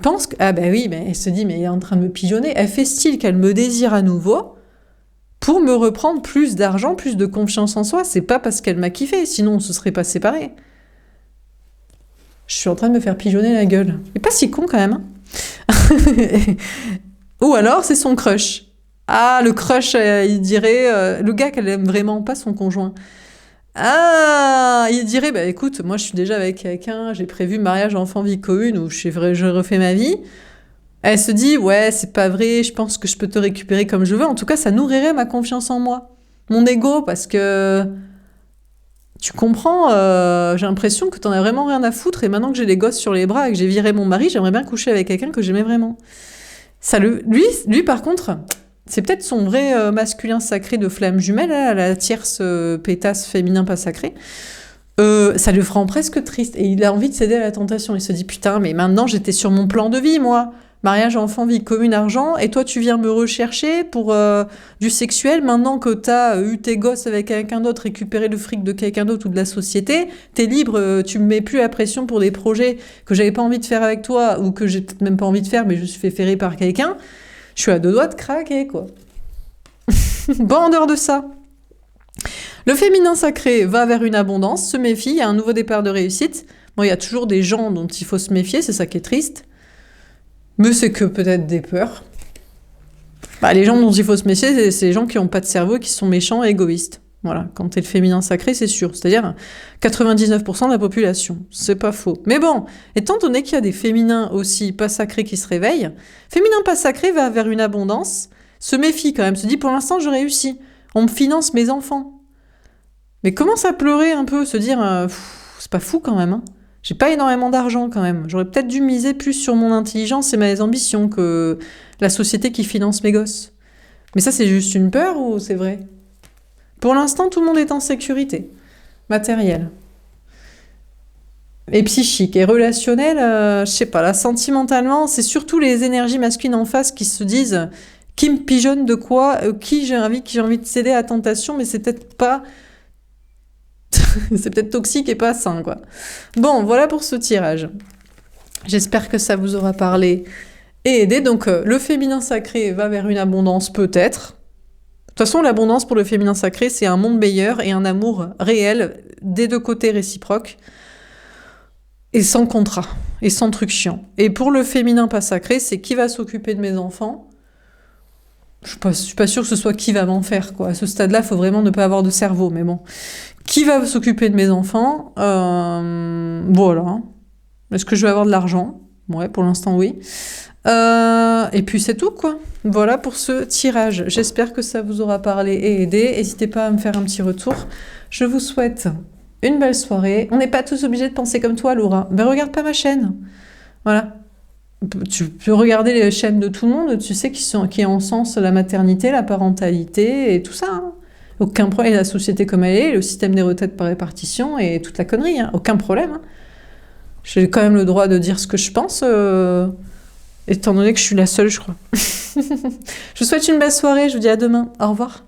pense que... Ah bah oui, mais elle se dit, mais il est en train de me pigeonner. Elle fait style qu'elle me désire à nouveau pour me reprendre plus d'argent, plus de confiance en soi. C'est pas parce qu'elle m'a kiffé, sinon on se serait pas séparés. Je suis en train de me faire pigeonner la gueule. Il est pas si con quand même. Ou alors c'est son crush. Ah, le crush, il dirait... le gars qu'elle aime vraiment, pas son conjoint. Ah, il dirait, bah écoute, moi je suis déjà avec quelqu'un, j'ai prévu mariage, enfant, vie commune, où je refais ma vie. Elle se dit, ouais, c'est pas vrai, je pense que je peux te récupérer comme je veux. En tout cas, ça nourrirait ma confiance en moi. Mon ego, parce que... Tu comprends, j'ai l'impression que t'en as vraiment rien à foutre et maintenant que j'ai les gosses sur les bras et que j'ai viré mon mari, j'aimerais bien coucher avec quelqu'un que j'aimais vraiment. Lui par contre, c'est peut-être son vrai masculin sacré de flamme jumelle, là, la tierce pétasse féminin pas sacré. Ça le rend presque triste et il a envie de céder à la tentation. Il se dit putain, mais maintenant j'étais sur mon plan de vie, moi. Mariage, enfant, vie commune, argent, et toi tu viens me rechercher pour du sexuel. Maintenant que t'as eu tes gosses avec quelqu'un d'autre, récupéré le fric de quelqu'un d'autre ou de la société, t'es libre, tu me mets plus la pression pour des projets que j'avais pas envie de faire avec toi ou que j'ai peut-être même pas envie de faire, mais je me suis fait ferrer par quelqu'un. Je suis à deux doigts de craquer, quoi. Bon, en dehors de ça, le féminin sacré va vers une abondance, se méfie, il y a un nouveau départ de réussite. Bon, il y a toujours des gens dont il faut se méfier, c'est ça qui est triste. Mais c'est que peut-être des peurs. Bah, les gens dont il faut se méfier, c'est les gens qui n'ont pas de cerveau, qui sont méchants et égoïstes. Voilà, quand t'es le féminin sacré, c'est sûr. C'est-à-dire 99% de la population. C'est pas faux. Mais bon, étant donné qu'il y a des féminins aussi pas sacrés qui se réveillent, féminin pas sacré va vers une abondance, se méfie quand même, se dit pour l'instant je réussis. On me finance mes enfants. Mais commence à pleurer un peu, se dire c'est pas fou quand même, hein. J'ai pas énormément d'argent quand même. J'aurais peut-être dû miser plus sur mon intelligence et mes ambitions que la société qui finance mes gosses. Mais ça, c'est juste une peur ou c'est vrai? Pour l'instant, tout le monde est en sécurité. Matérielle. Et psychique. Et relationnelle, je sais pas, là, sentimentalement, c'est surtout les énergies masculines en face qui se disent qui me pigeonne de quoi, qui j'ai envie de céder à la tentation, mais c'est peut-être pas... c'est peut-être toxique et pas sain, quoi. Bon, voilà pour ce tirage. J'espère que ça vous aura parlé et aidé. Donc, le féminin sacré va vers une abondance, peut-être. De toute façon, l'abondance pour le féminin sacré, c'est un monde meilleur et un amour réel, des deux côtés réciproques, et sans contrat, et sans truc chiant. Et pour le féminin pas sacré, c'est qui va s'occuper de mes enfants. Je suis pas sûre que ce soit qui va m'en faire, quoi. À ce stade-là, il faut vraiment ne pas avoir de cerveau, mais bon. Qui va s'occuper de mes enfants? Voilà. Est-ce que je vais avoir de l'argent? Ouais, pour l'instant, oui. Et puis c'est tout, quoi. Voilà pour ce tirage. J'espère que ça vous aura parlé et aidé. N'hésitez pas à me faire un petit retour. Je vous souhaite une belle soirée. On n'est pas tous obligés de penser comme toi, Laura. Mais regarde pas ma chaîne. Voilà. Tu peux regarder les chaînes de tout le monde, tu sais qui encensent la maternité, la parentalité et tout ça. Hein. Aucun problème, la société comme elle est, le système des retraites par répartition et toute la connerie. Hein. Aucun problème. Hein. J'ai quand même le droit de dire ce que je pense, étant donné que je suis la seule, je crois. Je vous souhaite une belle soirée, je vous dis à demain. Au revoir.